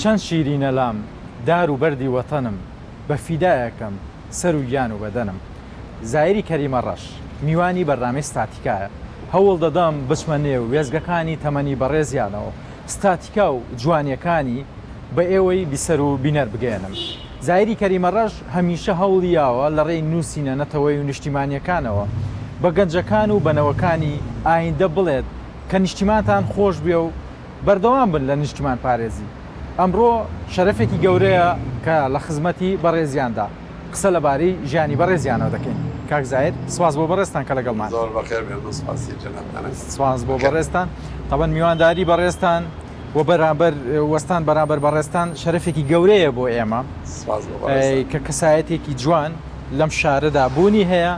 چەند شیرینە لام دار و بەردی وەتەنم بە فیدایەکەم سەر و گیان و بەدەنم. زایری کەریمە ڕەش میوانی بەرنامەی ستاتیکایە، هەوڵ دەدەم بچمە نێو وێزگەکانی تەمەنی بەڕێزیانەوە، ستاتیکا و جوانیەکانی بە ئێوەی بیسەر و بینەر بگەێنم. زایری کەریمە ڕەش هەمیشە هەوڵیاوە لە ڕێی نووسینە نەتەوەی و نیشتیمانیەکانەوە بە گەنجەکان و بەنەوەکانی ئایندە بڵێت کە نیشتیمانتان خۆش بێ و بەردەوام بن لە نیشتیمان پارێزی. ئەمڕۆ شەرەفێکی گەورەیە کە لە خزمەتی بەڕێزیاندا قسە لەبارەی ژیانی بەڕێزیانەوە دەکەین. کاک زاید سواز بۆ بەڕێستان کە لەگەڵمان. سواز بۆ بەڕێستان. تەبەن میوانداری بەڕێستان و بەرامبەر وەستان بەرامبەر بەڕێستان شەرەفێکی گەورەیە بۆ ئێمە کە کەسایەتێکی جوان لەم شارەدا بوونی هەیە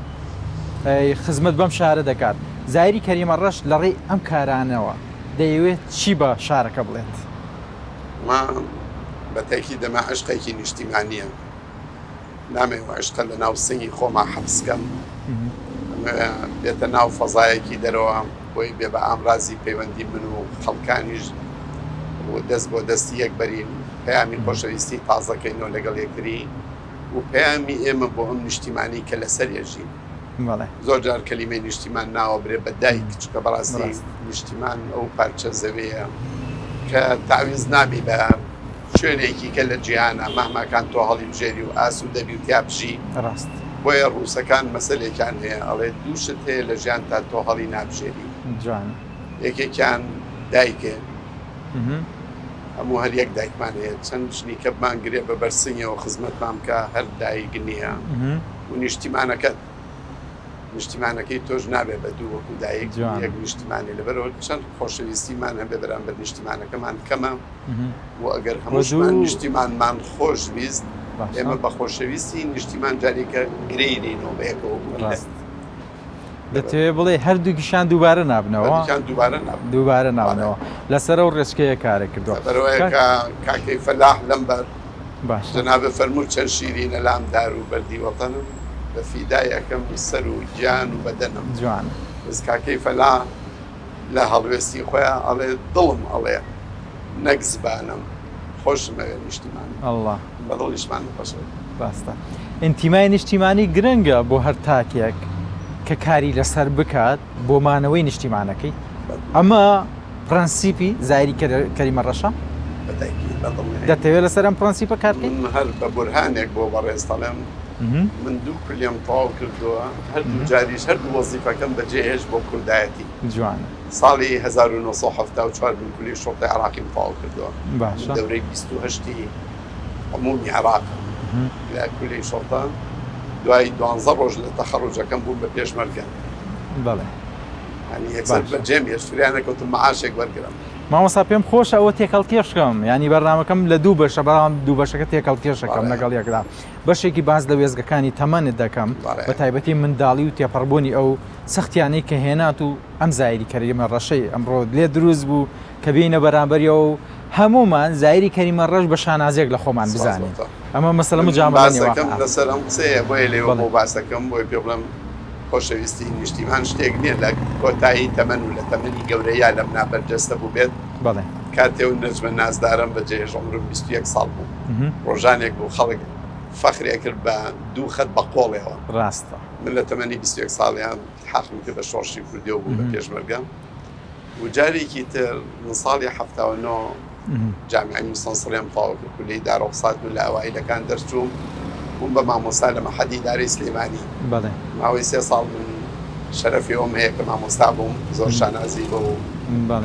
خزمەت بەم شارە دەکات. زایری کەریمە ڕەش لە ڕێی ئەم کارانەوە دەیەوێت چی بە شارەکە بڵێت؟ ما بەتەکی دەما عشقێکی نیشتیمانیە، نامەوێت عشقە لە ناو سنگی خۆما حەبسکەم، بێتە ناو فەزایەکی دەرەوە بۆی بێ بە ئامرازی پەیوەندی من و خەڵکانیش دەست بۆ دەستی یەکبەرین، پەیامی خۆشەویستی تازەکەینەوە لەگەڵ یەکتری و پەیامی ئێمە بۆ ئەم نیشتیمانی کە لەسەر ێژین. زۆر جار کەلیمەی نیشتیمان ناوە برێ بە دایک چکە بەڕاستی نیشتیمان ئەو پارچە زەوەیە کە تعویز نابی بە شوێنێکی کە لە جیهانە مەهماکان تۆ هەڵی بژێری و ئاسو دەبی و تیابژی. ڕاست بۆیە ڕووسەکان مەسەلێکیان هەیە ئەڵێ دووشت هەیە لە ژیان تا تۆ هەڵی نابژێری. یەکێکیان دایکێ، هەموو هەر یەک دایکمان هەیە، چەند ژنی کە بمان گرێ بە بەرسنگەوە خزمەتمان بکە هەر دایک نییە و نیشتیمانەکەی تۆش نابێ بە دوو وەکو دایک یەک نیشتیمانی لەبەرەوە چەند خۆشەویستیمان هەبێ بەرامبەر نیشتیمانەکەمان کەمە و ئەگەر هەمووشمان نیشتیمانمان خۆش ویست ئێمە بە خۆشەویستی نیشتیمان جارێکە گرێینەوە بەیەکەوە دەتەوێت بڵێ هەردووکیشان دووبارە نابنەوە دووبارە ناونەوە لەسەر ئەو ڕێچکەیە کارە کردووە. کاکەی فەلاح لەمبەر جەنابە فەرموو چەند شیرینە لام دار و بەردی وەتەنم بە فیدایەکەم سەر و گیان و بەدەنم. جوان بەس کاکەی فەلاح لە هەڵوێستی خۆیان ئەڵێ دڵم ئەڵێ نەک زبانم خۆشمەوێت نیشتیمان ئەڵڵا بەدڵیشمان خۆشە. ڕاستە ئینتیمای نیشتیمانی گرنگە بۆ هەر تاکێک کە کاری لەسەر بکات بۆ مانەوەی نیشتیمانەکەی. ئەمە پرەنسیپی زایری کەریمە ڕەشە دەتەوێت لەسەر ئەم پرەنسیپە کارکەین؟ هەر بە بورهانێک بۆ بەڕێستەڵێم من دوو کلیم تەواو کردووە، هەردوو جاریش هەردوو وەزیفەکەم بەجێهێش بۆ کوردایەتی. جوانە. ساڵی 1974 بنکولی شۆڕتەی عێراقیم تەواو کردووە. باشە. دەورەی 28 عمومی عێراق لە کولی شۆڕتە. دوای 12 ڕۆژ لە تەخەڕوجەکەم بوو بە پێشمەرگە. بەڵێ. ینی یەکسەر بەجێم هێشت فریانە کەوتم مەعاشێک وەرگرم. مامۆستا پێم خۆشە ئەوە تێکەڵکێشکەم، ینی بەرنامەکەم لە دوو بەشە بەڵام دوو بەشەکە تێکەڵکێشەکەم لەگەڵ یەکدا. بەشێکی باز لە وێزگەکانی تەمەنت دەکەم بە تایبەتی منداڵی و تێپەڕبوونی ئەو سەختیانەی کە هێنات و ئەم زایری کەریمە ڕەشەی ئەمڕۆ لێ دروست بوو کە بینە بەرامبەریەوە و هەمومان زایری کەریمە ڕەش بە شانازێک لە خۆمان بزانین. ئەمە مەسەلە مجاملەیە لەسەر ئەم قسەیە بۆیە لێوە بۆ باسەکەم بۆی پێ بڵێم خۆشەویستی نیشتیمان شتێک نییە لە کۆتایی تەمەن و لە تەمەنی گەورەیە لەم نابەرجەستە بوو بێت. کاتێ و نەجمە نازدارم بەجێ عمرم 21 ساڵ بوو. ڕۆژانێک بوو خەڵک فەخرێ کرد بە دوو خەت بە قۆڵێەوە. ڕاستە. من لە تەمەنی 21 ساڵیان حەقم کرد بە شۆڕشی کوردیەوە بوو بە پێشمەرگەم. و جارێکی تر من ساڵی 79 جامعەی موسەنسڵێم تەواو کرد کولەی دارەوسات و لە ئەوایلەکان دەرچووم بووم بە مامۆستا لە مەحەدی دارەی سلێمانی. ماوەی 3 ساڵ من شەرەفی ئەوم هەیە کە مامۆستا بووم زۆر شانازی بە و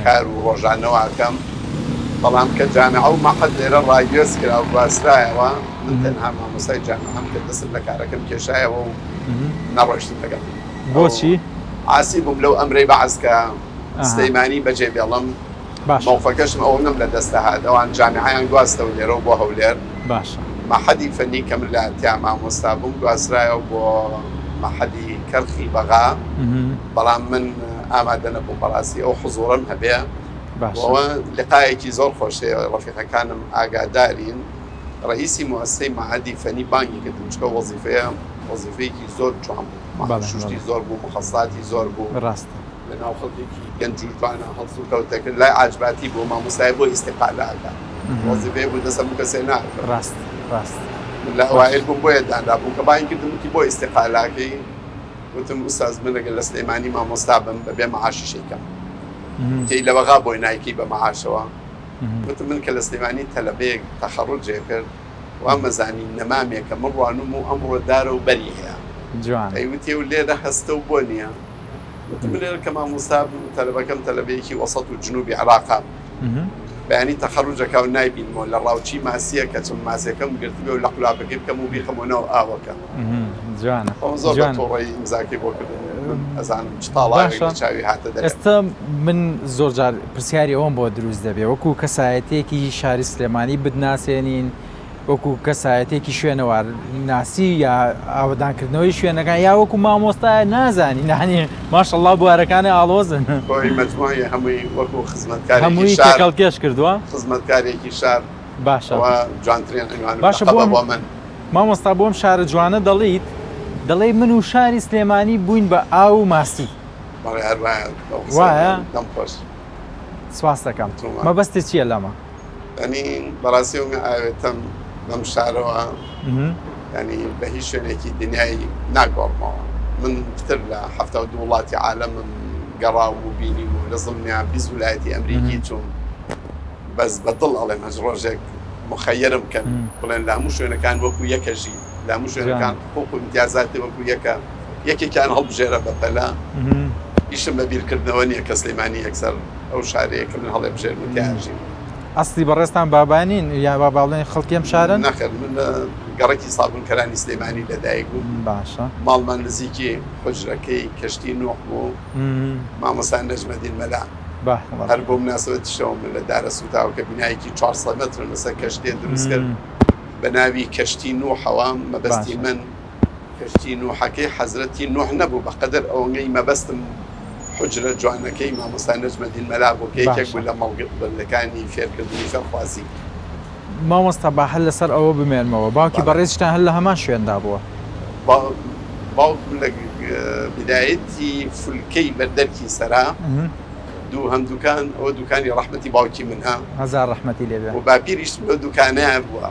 کار و ڕۆژانەوەکەم. بەڵام کە جامعە و مەحەد لێرە ڕایگوێز کرا و باسرایەوە من تەنها مامۆستای جامعەم کە دەستم لە کارەکەم کێشایەوە و نەڕۆیشتم لەگەڵ. بۆچی؟ ئاسی بووم لەو ئەمرەی بەعەز کە سلەیمانی بەجێ بێڵم موفەکەشم ئەوە نم لە دەستە هات ئەوان جامعەیان گواستەوە لێرەوە بۆ هەولێر. باشە. مەحەدی فەنی کە من لە ئەتیا مامۆستا بووم گواسترایەوە بۆ مەحەدی کەرخی بەغا، بەڵام من ئامادە نەبووم بەڕاستی ئەو حوزوڕم هەبێ. ئەوە لقایەکی زۆر خۆشەیە ڕەفیقەکانم ئاگادارین. ڕئیسی موەسسەی مەحەدی فەنی بانگی کردم چکە وەزیفەیەکی زۆر جوان بوو، شوشتی زۆر بوو، مخەساتی زۆر بوو. ڕاستە. لەناو خەڵکێکی گەنج و جوانە هەڵسو کەوتەکرد لای عاجباتی بۆ مامۆستای بۆ ئیستیقالەکە. وەزیفەیە بوو دەسە بوو کەسێ ناکرد ڕاست ڕاست لە ئەوایل بووم بۆیە دانرا بوو کە باین کردمکی بۆ ئیستیقالاکەی وتم ئوستاز من لەگەر لە سلێمانی مامۆستا بم بەبێ مەعاشی شەیکەم تێی لە بەغا بۆی نایکی بە مەعاشەوە وتم من کە لە سلێمانی تەلەبەیەک تەخەڕوجێ کرد وا مەزانی نەمامێکە من ڕوانم و ئەمڕۆ دارە و بەری هەیە جوان ئەیوتێ و لێرە هەستە و بۆ نییە وتم لێرە کە مامۆستا بوو تەلەبەکەم تەلەبەیەکی وەسەط و جنوبی عێراقا بەیانی تەخەڕوجەکە و نایبینمەوە لە ڕاوچی ماسیە کە چەند ماسیەکەم گرتبێ و لە قولاپەکەی بکەم و بیخەمەوەنەوە ئاوەکە جوانە زۆر بە تۆڕی ئیمزاکەی بۆ کردن ئەزانم چ تاڵایەک چاوی هاتە دەرێ ئێستا من زۆر جار پرسیاری ئەوم بۆ دروست دەبێ وەکو کەسایەتێکی شاری سلێمانی بدناسێنین وەکو کەسایەتێکی شوێنەوار ناسی یا ئاوەدانکردنەوەی شوێنەکان یا وەکو مامۆستای نازانی نانی ماشەڵڵا بوارەکانی ئاڵۆزن خۆی مەجموعی هەمووی وەکو خزمەتکارێکی هەمووی شار تێکەڵکێش کردووە خزمەتکارێکی شار باشە جوانترین عنوان باشە بۆ من مامۆستا بۆم شارە جوانە دەڵیت دەڵێ من و شاری سلێمانی بووین بە ئاو و ماسی بەڵێ هەروایە وایە دەم خۆش سواس دەکەم مەبەستت چییە لەمە ینی بەڕاستی و ئاوێتم لەم شارەوە ینی بە هیچ شوێنێکی دنیای ناگۆڕمەوە من تر لە 72 وڵاتی عالەمم گەڕاو و بینیم و لە زڵمیان 20 وڵایەتی ئەمریکی چوون بەس بەدڵ ئەڵێم هەژ ڕۆژێک مخەیرم کەن بڵێن لە هەموو شوێنەکان وەکو یەکەژی لە هەموو شوێنەکان حقوق و امتیازاتی وەکو یەکە یەکێکیان هەڵبژێرە بەپەلا ئیشم بە بیرکردنەوە نییە کە سلێمانی یەکسەر ئەو شارەیە کە من هەڵێ بژێر و تیاژیم ئەستی بەڕێستان بابانین یا با باڵێن خەڵکیم شارن نەخێر من گەڕێکی سابوونکەرانی سلێمانی لەدایک بوو باشە ماڵمان نزیکی حجرەکەی کەشتی نوح بوو مامۆستا نەجمەدین مەلا هەر بۆ مناسبەت شەوم من لە دارە سوتاوە کە بینایەکی 400 متر لەسەر کەشتێ دروست کرد بە ناوی کەشتی نوحەوە مەبەستی من کەشتی نوحەکەی حەزرەتی نوح نەبوو بەقەدر ئەوەی مەبەستم حجرە جوانەکەی مامۆستا نەجمەدین مەلا بۆ کەیەکێک بوو لە مەڵگەڵەکانی فێرکردنی فەرخوازی مامۆستا با هەل لەسەر ئەوە بمێنمەوە باوکی بەڕێزتان هەل لە هەمان شوێندا بووە باوکم لە بدایەتی فولکەی بەردەرکی سەرا دوو هەمدووکان ئەوە دوکانی ڕەحمەتی باوکی منها هەزار ڕەحمەتی لێبێ و باپیریش بە دوکانەیە بووە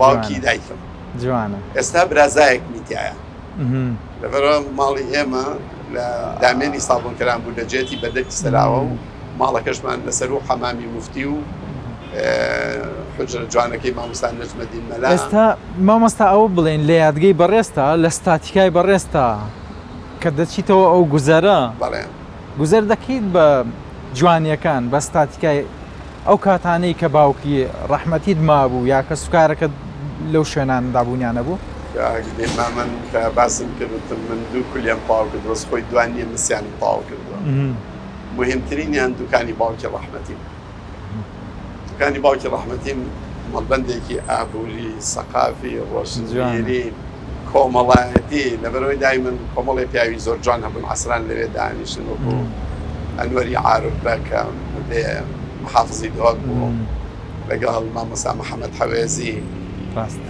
باوکی دایکم جوانە ئێستا برازایەک میتیایە لەبەرەوە ماڵی ئێمە لە دامێنی سابوونکەران بوو لە جێتی بەردەرکی سەراوە و ماڵەکەشمان لەسەر و حەمامی موفتی و حجرە جوانەکەی مامۆستا نەجمەدین مەلا ئێستا مامۆستا ئەوە بڵێن لە یادگەی بەڕێستا لە ستاتیکای بەڕێستا کە دەچیتەوە ئەو گوزەرە گوزەر دەکەیت بە جوانیەکان بە ستاتیکای ئەو کاتانەی کە باوکی ڕەحمەتیت مابوو یا کە سوکارەکە لەو شوێنان دابوونیانە بوو من کە باسم کردتم من دوو کولیان تاو کرد ڕست خۆی دوانیە مسیانی تاو کردووە مهمترینیان دوکانی باوکی ڕەحمەتیم دوکانی باوکی ڕەحمەتیم مەڵبەندێکی ئابووری سەقافی ڕۆشنجوێری کۆمەڵایەتی لەبەرەوەی دای من کۆمەڵی پیاوی زۆر جوان هەبوون عەسران لەوێ دانیشن وەکو ئەنوەری عارف بەکە محافزی دۆک بوو لەگەڵ مامۆستا محەممەد حەوێزی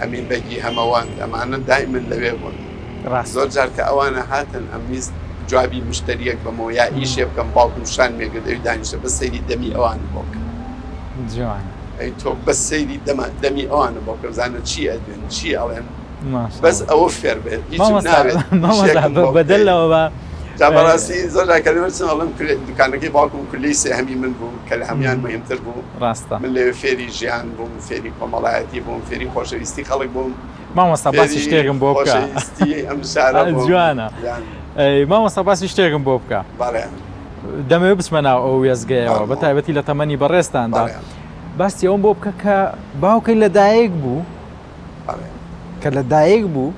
ئەمین بەگی هەمەوان ئەمانە دایمن لەوێ بوون زۆر جار کە ئەوانە هاتن ئەمیست جوابی مشتریەک بەمەوە یا ئیشێ بکەم باوکم شان مێگە دەوی دانیشە بە سەیری دەمی ئەوان بۆکە ئەی تۆ بە سەیری دەمی ئەوانە بۆکە بزانە چی ئەدوێن چی ئەڵێن بەس ئەوە فێر بێت بەدەلەوە جابڕاستی زۆر کەلمەڵم دوکانەکەی باوکم کولی سێهەمی من بوو کە لە هەمیان مهمتر بوو ڕاستە من لەوێ فێری ژیان بووم فێری کۆمەڵایەتی بووم فێری خۆشەویستی خەڵک بووم مامۆستا باسی شتێکم بۆ بکە ئەم شارە جوانە مامۆستا باسی شتێکم بۆ بکە دەمەوێت بچمە ناو ئەو وێزگەیەوە بە تایبەتی لە تەمەنی بەڕێستاندا باسی ئەوم بۆ بکە کە باوکەی لەدایک بوو کە لەدایک بوو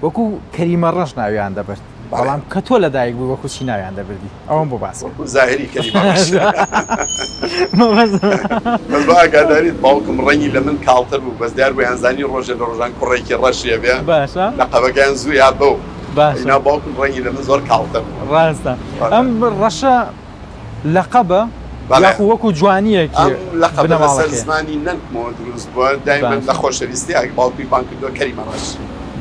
وەکو کەریمە ڕەش ناویان دەبرد بەڵام کە تۆ لەدایک بوو وەکو چی ناویان دەبردی ئەوم بۆ باس زاهری کەریمەگاداریت باوکم ڕەنگی لە من کاڵتر بوو بەس دیار بۆیان زانی ڕۆژە لە ڕۆژان کوڕێکی ڕەشیە بێ باشە لە قەبەکەیان زوویا بەو باشنا باوکم ڕەنگی لە من زۆر کاڵتر ڕاستە ئەم ڕەشە لەقەبە یاخو وەکو جوانیەکی لەقەبە سەر زمانی نەنگمەوە دروست بووە دایمەن لە خۆشەویستی باوکی بان کردووە کەریمە ڕەش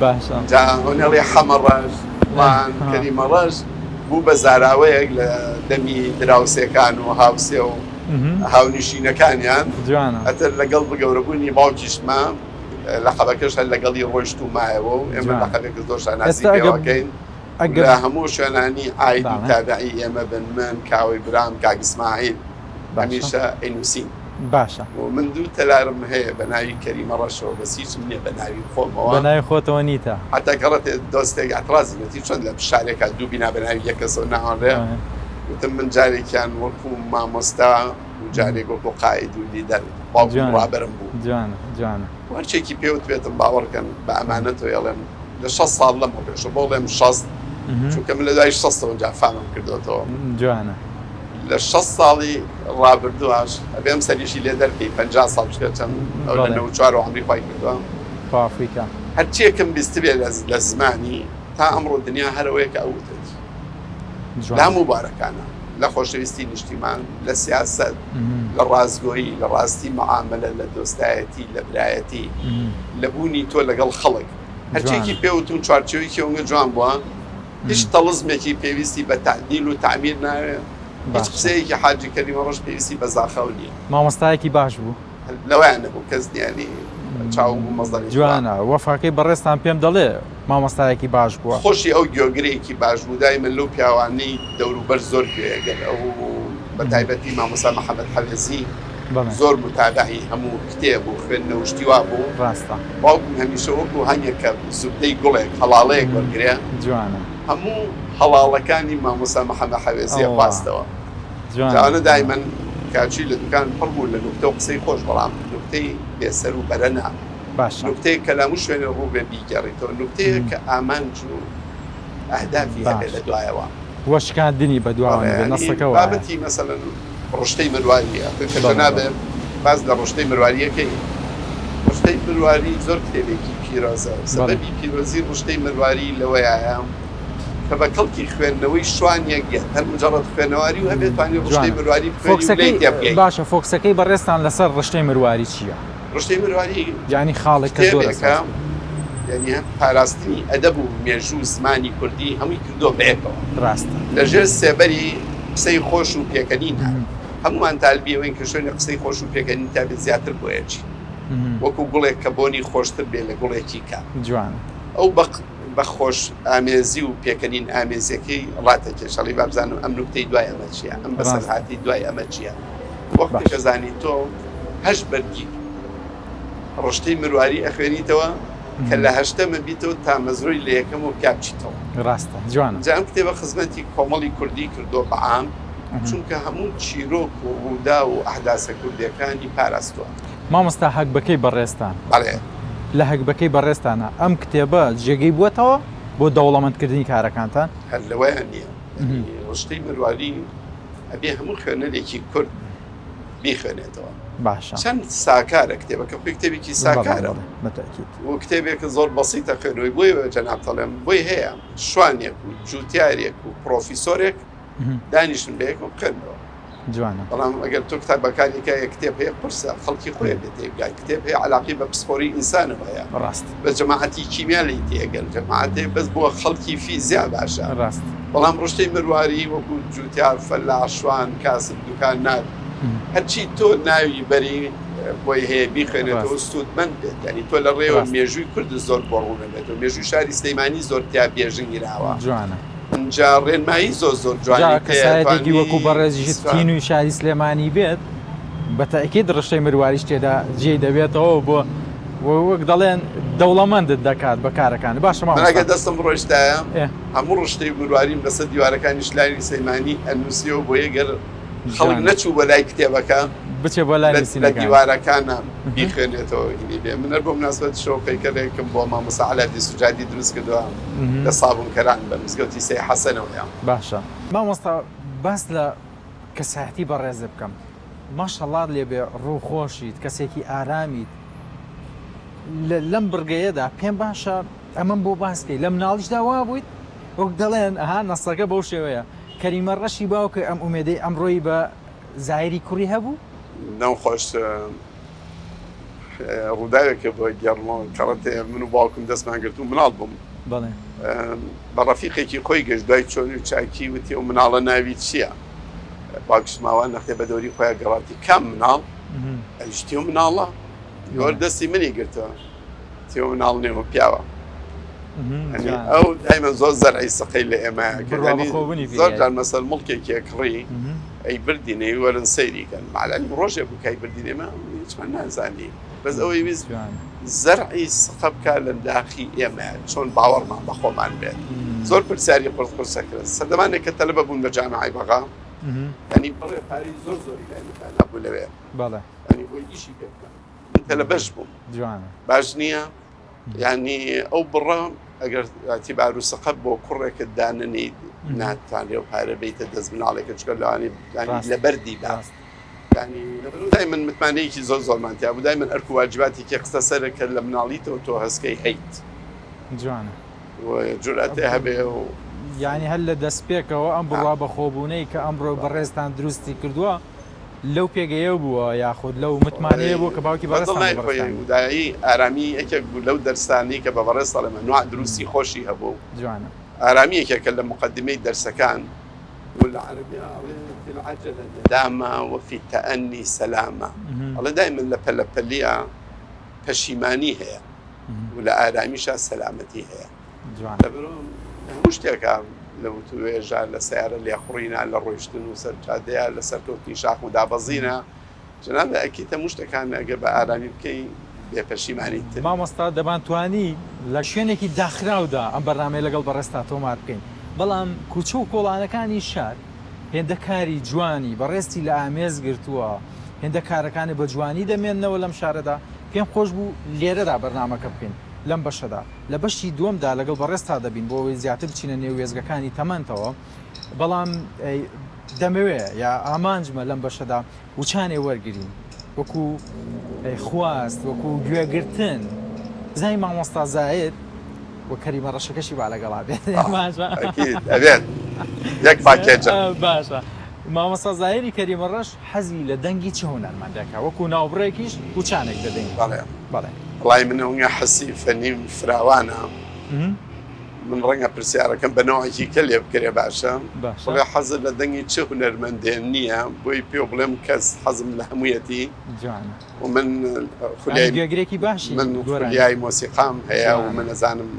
باشە جا هۆنێڵی حەمە ڕەش کەریمە ڕەش بوو بە زاراوەیەک لە دەمی دراوسێکان و هاوسێ و هاونیشینەکانیان جوانە ئەتر لەگەڵ بگەورەبوونی باوکیشمە لە قەبەکەش هەر لەگەڵی ڕۆیشت و مایەوە و ئێمە لە قەبێک زۆر نازی پێوەکەین لە هەموو شوێنانی ئایدی تابعی ئێمە بن من کاوەی برام کاک ئیسماعیل هەمیشە ئەینووسین باشە و من دوو تەلارم هەیە بە ناوی کەریمە ڕەشەوە بەس هیچم نییە بە ناوی خۆمەوە بە ناوی خۆتەوە نیتە حتا گەڕێت دۆستێک ئەترازی نەتی چۆن لە شارێکە دوو بینا بە ناوی یەکەسەوە ناوەڕێ وتم من جارێکیان وەکو مامۆستا و جارێک وەکو قاید و لیدەر باوکم ڕابەرم بوو جوانە وەرچێکی پێوت بێتم باوەڕکەن بە ئەمانەتەوە ێڵێم لە 6 ساڵ لەمە پێشە بۆڵێم 6 چونکە من لە دوای 6 جا فامم کردوەوە جوانە لە 6 ساڵی ڕابردوواش ئەبێم سەریشی لێ دەرکەی 50 ساڵ بشکە چەند لە 94 عمری خۆی کردووە ئافریقا هەرچیەکەم بیست بێ لە زمانی تا ئەمڕۆ دنیا هەرەوەیەکە ئەوتت لا مبارەکانە لە خۆشەویستی نیشتیمان لە سیاست لە ڕازگۆیی لە ڕاستی مەعاملە لە دۆستایەتی لە برایەتی لە بوونی تۆ لەگەڵ خەڵک هەرچێکی پێوتون چوارچێوەیەکی ئەوە جوان بووە هیچ تەڵزمێکی پێویستی بە تعدیل و تعمیر ناوێ هیچ قسەیەکی حاجی کەریمە ڕۆژ پێویستی بە زاخەو نییە مامۆستایەکی باش بوو لەوایان نەبوو کەس دیانی چاو مەزدەری جوانە وەفاقەی بەڕێستان پێم دەڵێ مامۆستایەکی باش بووە خۆشی ئەو گوێگرەیەکی باش بوو دای من لەو پیاوانەی دەوروبەر زۆر گوێگەر ئەو بە تایبەتی مامۆستا محەممەد حەوێزی زۆر متابعی هەموو کتێب و خوێندنەوە شتیوا بوو ڕاستە باوکم هەمیشە وەکو هەنگێکە زوبدەی گوڵێک هەڵاڵەیەک وەرگرێ جوانە هەموو هەڵاڵەکانی مامۆستا محەممەد حەوێزیە خواستەوە جوانە دایمەن کاچی لە دوکان پڕ بوو لە نوکتە و قسەی خۆش بەڵام نوکتەی بێسەر و بەرەنا باشە نوکتەیە کە لە هەموو شوێنە ڕوو بێ بیگەڕیتەوە نوکتەیە کە ئامانج و ئەهدافی هەبێت لە دوایەوە وەشکاندنی بە دواوە نەسەکەەوە بابەتی مەسەڵەن ڕشتەی مروواریە کە نابێت باز لە ڕشتەی مرواریەکەی ڕشتەی مرواری زۆر کتێبێکی پیرۆزە سەبەبی پیرۆزی ڕشتەی مرواری لەوەیە کە بە کەڵکی خوێندنەوەی شوانیەگەێت هەر مجرد خوێنەواری و هەبێت توانی ڕشتەی مرواری بخوێنی باشە فۆکسەکەی بەڕێستان لەسەر ڕشتەی مرواری چییە؟ ڕشتەی مرواری ینی خاڵێکە زۆرەکە یعنی پاراستنی ئەدەب و مێژوو زمانی کوردی هەمووی کردۆ بەیەکەوە ڕاستە لەژێر سێبەری قسەی خۆش و پێکەنین هەمومان تالبیەوەین کە شوێنی قسەی خۆش و پێکەنین تا بێت زیاتر بۆیەکی وەکو گوڵێک کە بۆنی خۆشتر بێ لە گوڵێکی کا جوان ئەو بە خۆش ئامێزی و پێکەنین ئامێزیەکەی ڕاتەکێشەڵی بابزانم ئەم نوکتەی دوای ئەمە چییە ئەم بەسەرهاتی دوای ئەمە چییە وەختی کەزانی تۆ هەش بەرگی ڕشتەی مرواری ئەخوێنیتەوە کە لە هەشتەمە بیتەوە تا مەزرۆی لە یەکەم و کاپچیتەوە ڕاستە جوانە جام کتێبە خزمەتی کۆمەڵی کوردی کردۆ بەعام چونکە هەموو چیرۆک و ڕوودا و ئەحداسە کوردیەکانی پاراستووە مامۆستا هەکبەکەی بەڕێستان بەڵێ لە هەکبەکەی بەڕێستانە ئەم کتێبە جێگەی بووەتەوە بۆ دەوڵەمەندکردنی کارەکانتان هەر لەوەیان نییە ڕشتەی مرواری ئەبێ هەموو خوێنەرێکی کورد بیخوێنێتەوە باشە چەند ساکارە کتێبەکە پێ کتێبێکی ساکارە و کتێبێکە زۆر بەسیتە خوێنەوەی بۆی جەناب دەڵێم بۆی هەیە شوانێک و جوتیارێک و پرۆفیسۆرێک دانیشتن بەیەک و بخێنەوە جوانە بەڵام ئەگەر تۆ کتابەکانێکە کتێب هەیە قرسە خەڵکی خۆی بێت تێبگای کتێب هەیە علاقی بە پسپۆری ئینسانەوە هەیە ڕاست بە جەماعەتی کیمیا لی تێگەن جەماعەتێ بەس بۆ خەڵکی فیزیا باشە ڕاست بەڵام ڕشتەی مرواری وەکو جوتیار فەلاح شوان کاسب دوکان نار هەرچی تۆ ناوی بەری بۆی هەیە بیخوێنێتەوە سوودمەند بێت ینی تۆ لە ڕێوە مێژووی کورد زۆر بۆڕوونە بێتەوە مێژووی شاری سلەیمانی زۆر تیا بێژنگیراوە جوانە اینجا ڕێنمایی زۆر جوانی کەسایەتێکی وەکو بەڕێزیشت تینوی شاری سلێمانی بێت بە تاکید ڕشتەی مروواریش تێدا جێ دەبێتەوە بۆ وەک دەڵێن دەوڵەمەندت دەکات بە کارەکان باشە ماگە دەستم ڕۆیشتایە هەموو ڕشتەی مرواریم لەسەر دیوارەکانی شلاری سلەیمانی ئەنووسیەوە بۆ یەگەر خەڵک نەچوو بە لای کتێبەکە بچێ بۆ لای لە دیوارەکانە بیخوێنێتەوە بێ منەر بۆ مناسبەت شۆپەیکەرێکم بۆ مامۆستا عەلاءالدین سوجادی دروست کردووە لە سابوونکەران بە مزگەوتی سەی حەسەنەوەیە باشە مامۆستا باس لە کەسایەتی بەڕێزە بکەم ماشەڵڵا لێبێ ڕووخۆشیت کەسێکی ئارامیت لەم بڕگەیەدا پێم باشە ئەمەم بۆ باسکەی لە مناڵیشدا وا بوویت وەک دەڵێن ئەها نەسەکە بەو شێوەیە کەریمە ڕەشی باوکە ئەم ئومێدەی ئەمڕۆی بە زایری کوڕی هەبوو نەوخۆش ڕووداوێکە بۆ گەڕمەوە کەڕەتێ من و باوکم دەستمان گرت و مناڵ بووم بەڵێ بە ڕەفیقێکی خۆی گەشت دوای چۆنی و چاکی وتی و مناڵە ناوی چییە باکشماوان نەختێ بە دەوری خۆیان گەڕاتی کام مناڵ ئەلیشتی و مناڵە گۆر دەستی منی گرتەوە تێ و مناڵ نێوە پیاوە ئەو دایمە زۆر زەرعی سەقەی لە ئێمە زۆر جار مەسەر مڵکێکێ کڕی ئەی بردینەی وەرن سەیریکەن مالانی ڕۆژێ بوو کای بردینێمە هیچمان نازانی بەس ئەوەی ویست زەرعی سقە بکە لە داخی ئێمە چۆن باوەڕمان بە خۆمان بێت زۆر پرسیاری قرسەکرد سەردەمانێک کە تەلەبە بوون بە جامعای بەغا ینی بڕێ پارەی زۆر زۆری نەبوو لەوێ ینی بۆی ئیشی پێ بکەن تەلەبەش بووم باش نییە ینی ئەو بڕە ئەگەر ئەتیبار و سقە بۆ کوڕێکت داننی ناتوانێ و پارە بیتە دەست مناڵێکە چکە لەوانی لە بەردی باست دایمن متمانەیەکی زۆر زۆرمانتیا بوو دایمن ئەرک و واجباتی کێ قسە سەرەکە لە مناڵیتەوە تۆ هەستکەی هەیت جوانە جورئەتێ هەبێ و یعنی هەر لە دەست پێکەوە ئەم بڕوا بەخۆبوونەی کە ئەمڕۆ بەڕێزتان دروستی کردووە لەو پێگەیە بووە یاخود لەو متمانەیە بوو کە باوکی بەڕێستدایی ئارامی یەکێک بوو لەو دەرسانی کە بە بەڕێز ساڵێمە نوع دروستی خۆشی هەبوو جوانە ئارامیەکێکە لە مقدمەی دەرسەکان والعربية في العجلة ندامة وفي التأني سلامة الله دائما لبلبلية پشیمانی هەیە و لە ئارامیشە سەلامەتی هەیە شتێکە لە وتوێژە لە سیارە لێخوڕینە لە ڕۆیشتن و سەرجادەیە لە سەرکەوتنی شاخ و دابەزینە جنابە ئەکیتە شتەکان ئەگە بە ئارامی بکەی بێپەشیمانی تر مامۆستا دەبانتوانی لە شوێنێکی داخراودا ئەم بەرنامەی لەگەڵ بەڕێستا تۆمار بکەین بەڵام کوچە و کۆڵانەکانی شار هێندە کاری جوانی بەڕێستی لە ئامێز گرتووە هێندە کارەکانی بە جوانی دەمێننەوە لەم شارەدا پێم خۆش بوو لێرەدا بەرنامەکە بکەین لەم بەشەدا لە بەشی دووەمدا لەگەڵ بەڕێستا دەبین بۆ ئەوەی زیاتر بچینە نێو وێزگەکانی تەمەنتەوە بەڵام دەمەوێت یا ئامانجمە لەم بەشەدا وچانێ وەرگین وەکو خواست وەکو گوێگرتن زای مامۆستا زاید وە کەریمە ڕەشەکەشی با لەگەڵا بێت یەک پاکێجە باشە مامۆستا زاهیری کەریمە ڕەش حەزی لە دەنگی چ هونەرمەندێکە وەکو ناوبڕێکیش وچانێک دەدەین بەڵێ وڵای من ئەوە حەسی فەنیم فراوانە من ڕەنگە پرسیارەکەم بەنەوەیکی کە لێ بکرێ باشە بڵێ حەزت لە دەنگی چه هونەرمەندێن نییە بۆی پێ بڵێم کەس حەزم لە هەموویەتی و من خولایگوێگرێکی باشی من خولیای مۆسیقام هەیە و من ئەزانم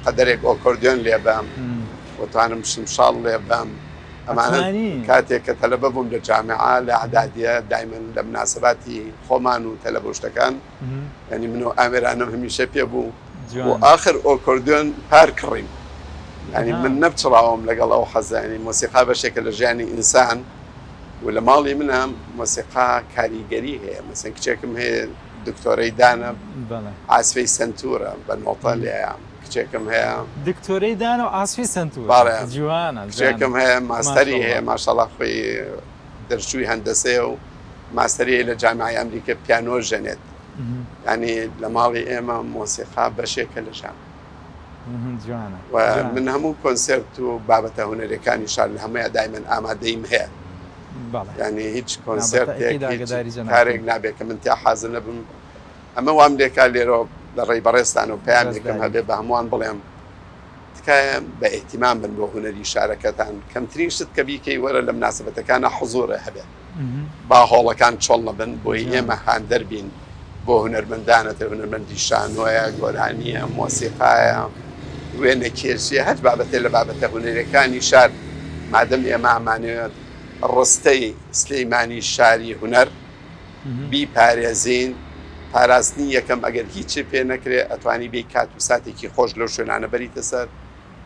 قەدەرێک ئۆکۆردیۆن لێ بام وتوانم شمشاڵ لێ بام ئەمانە کاتێک کە تەلەبە بووم لە جامعە لە عەدادیە دایمەن لە مناسباتی خۆمان و تەلەبە شتەکان ینی من و ئامێرانم هەمیشە پێ بوو و آخر ئۆکۆردیۆن پار کڕین ینی من نەبچڕاوم لەگەڵ ئەو حەزانی مۆسیقا بەشێکە لە ژیانی ئینسان و لە ماڵی منە مۆسیقا کاریگەری هەیە مەسەن کچێکم هەیە دکتۆرەی دانە ئاسفەی سنتورە بە نۆتە لێیە کچێکم هەیە دکتۆرەی دانە و ئاسفی سنتور جوانە کچێکم هەیە ماستەری هەیە ماشەڵڵا خۆی دەرچووی هەندەسەیە و ماستەری لە جامعای ئەمریکا پیانۆ ژەنێت ینی لە ماڵی ئێمە مۆسیقا بەشێکە لە ژان من هەموو کۆنسرت و بابەتە هونەرەکانی شار لە هەموویە دایمەن ئامادەیم هەیە ینی هیچ کۆنسرتێک کارێک نابێت کە من تیا حازر نەبم ئەمە وام لێکا لێرەوە لە ڕێی بەڕێستان و پەیامێکم هەبێ بە هەمووان بڵێم تکایە بە ئێحتیمام بن بۆ هونەری شارەکەتان کەمترین شت کە بیکەی وەرە لە مناسبەتەکانە حوزوڕە هەبێت با هۆڵەکان چۆڵ نەبن بۆی ئێمە هاندەر بین بۆ هونەرمەندانەتە هونەرمەندی شانۆیە گۆرانیە مۆسیقایە وێنە کێشیە هەر بابەتێ لە بابەتە هونەرەکانی شار مادەم ئێمە ئەمانوێت ڕستەی سلەیمانی شاری هونەر بیپارێزین پاراستنی یەکەم ئەگەر هیچی پێ نەکرێ ئەتوانی بێ کات و ساتێکی خۆش لەو شوێنانە بەریتە سەر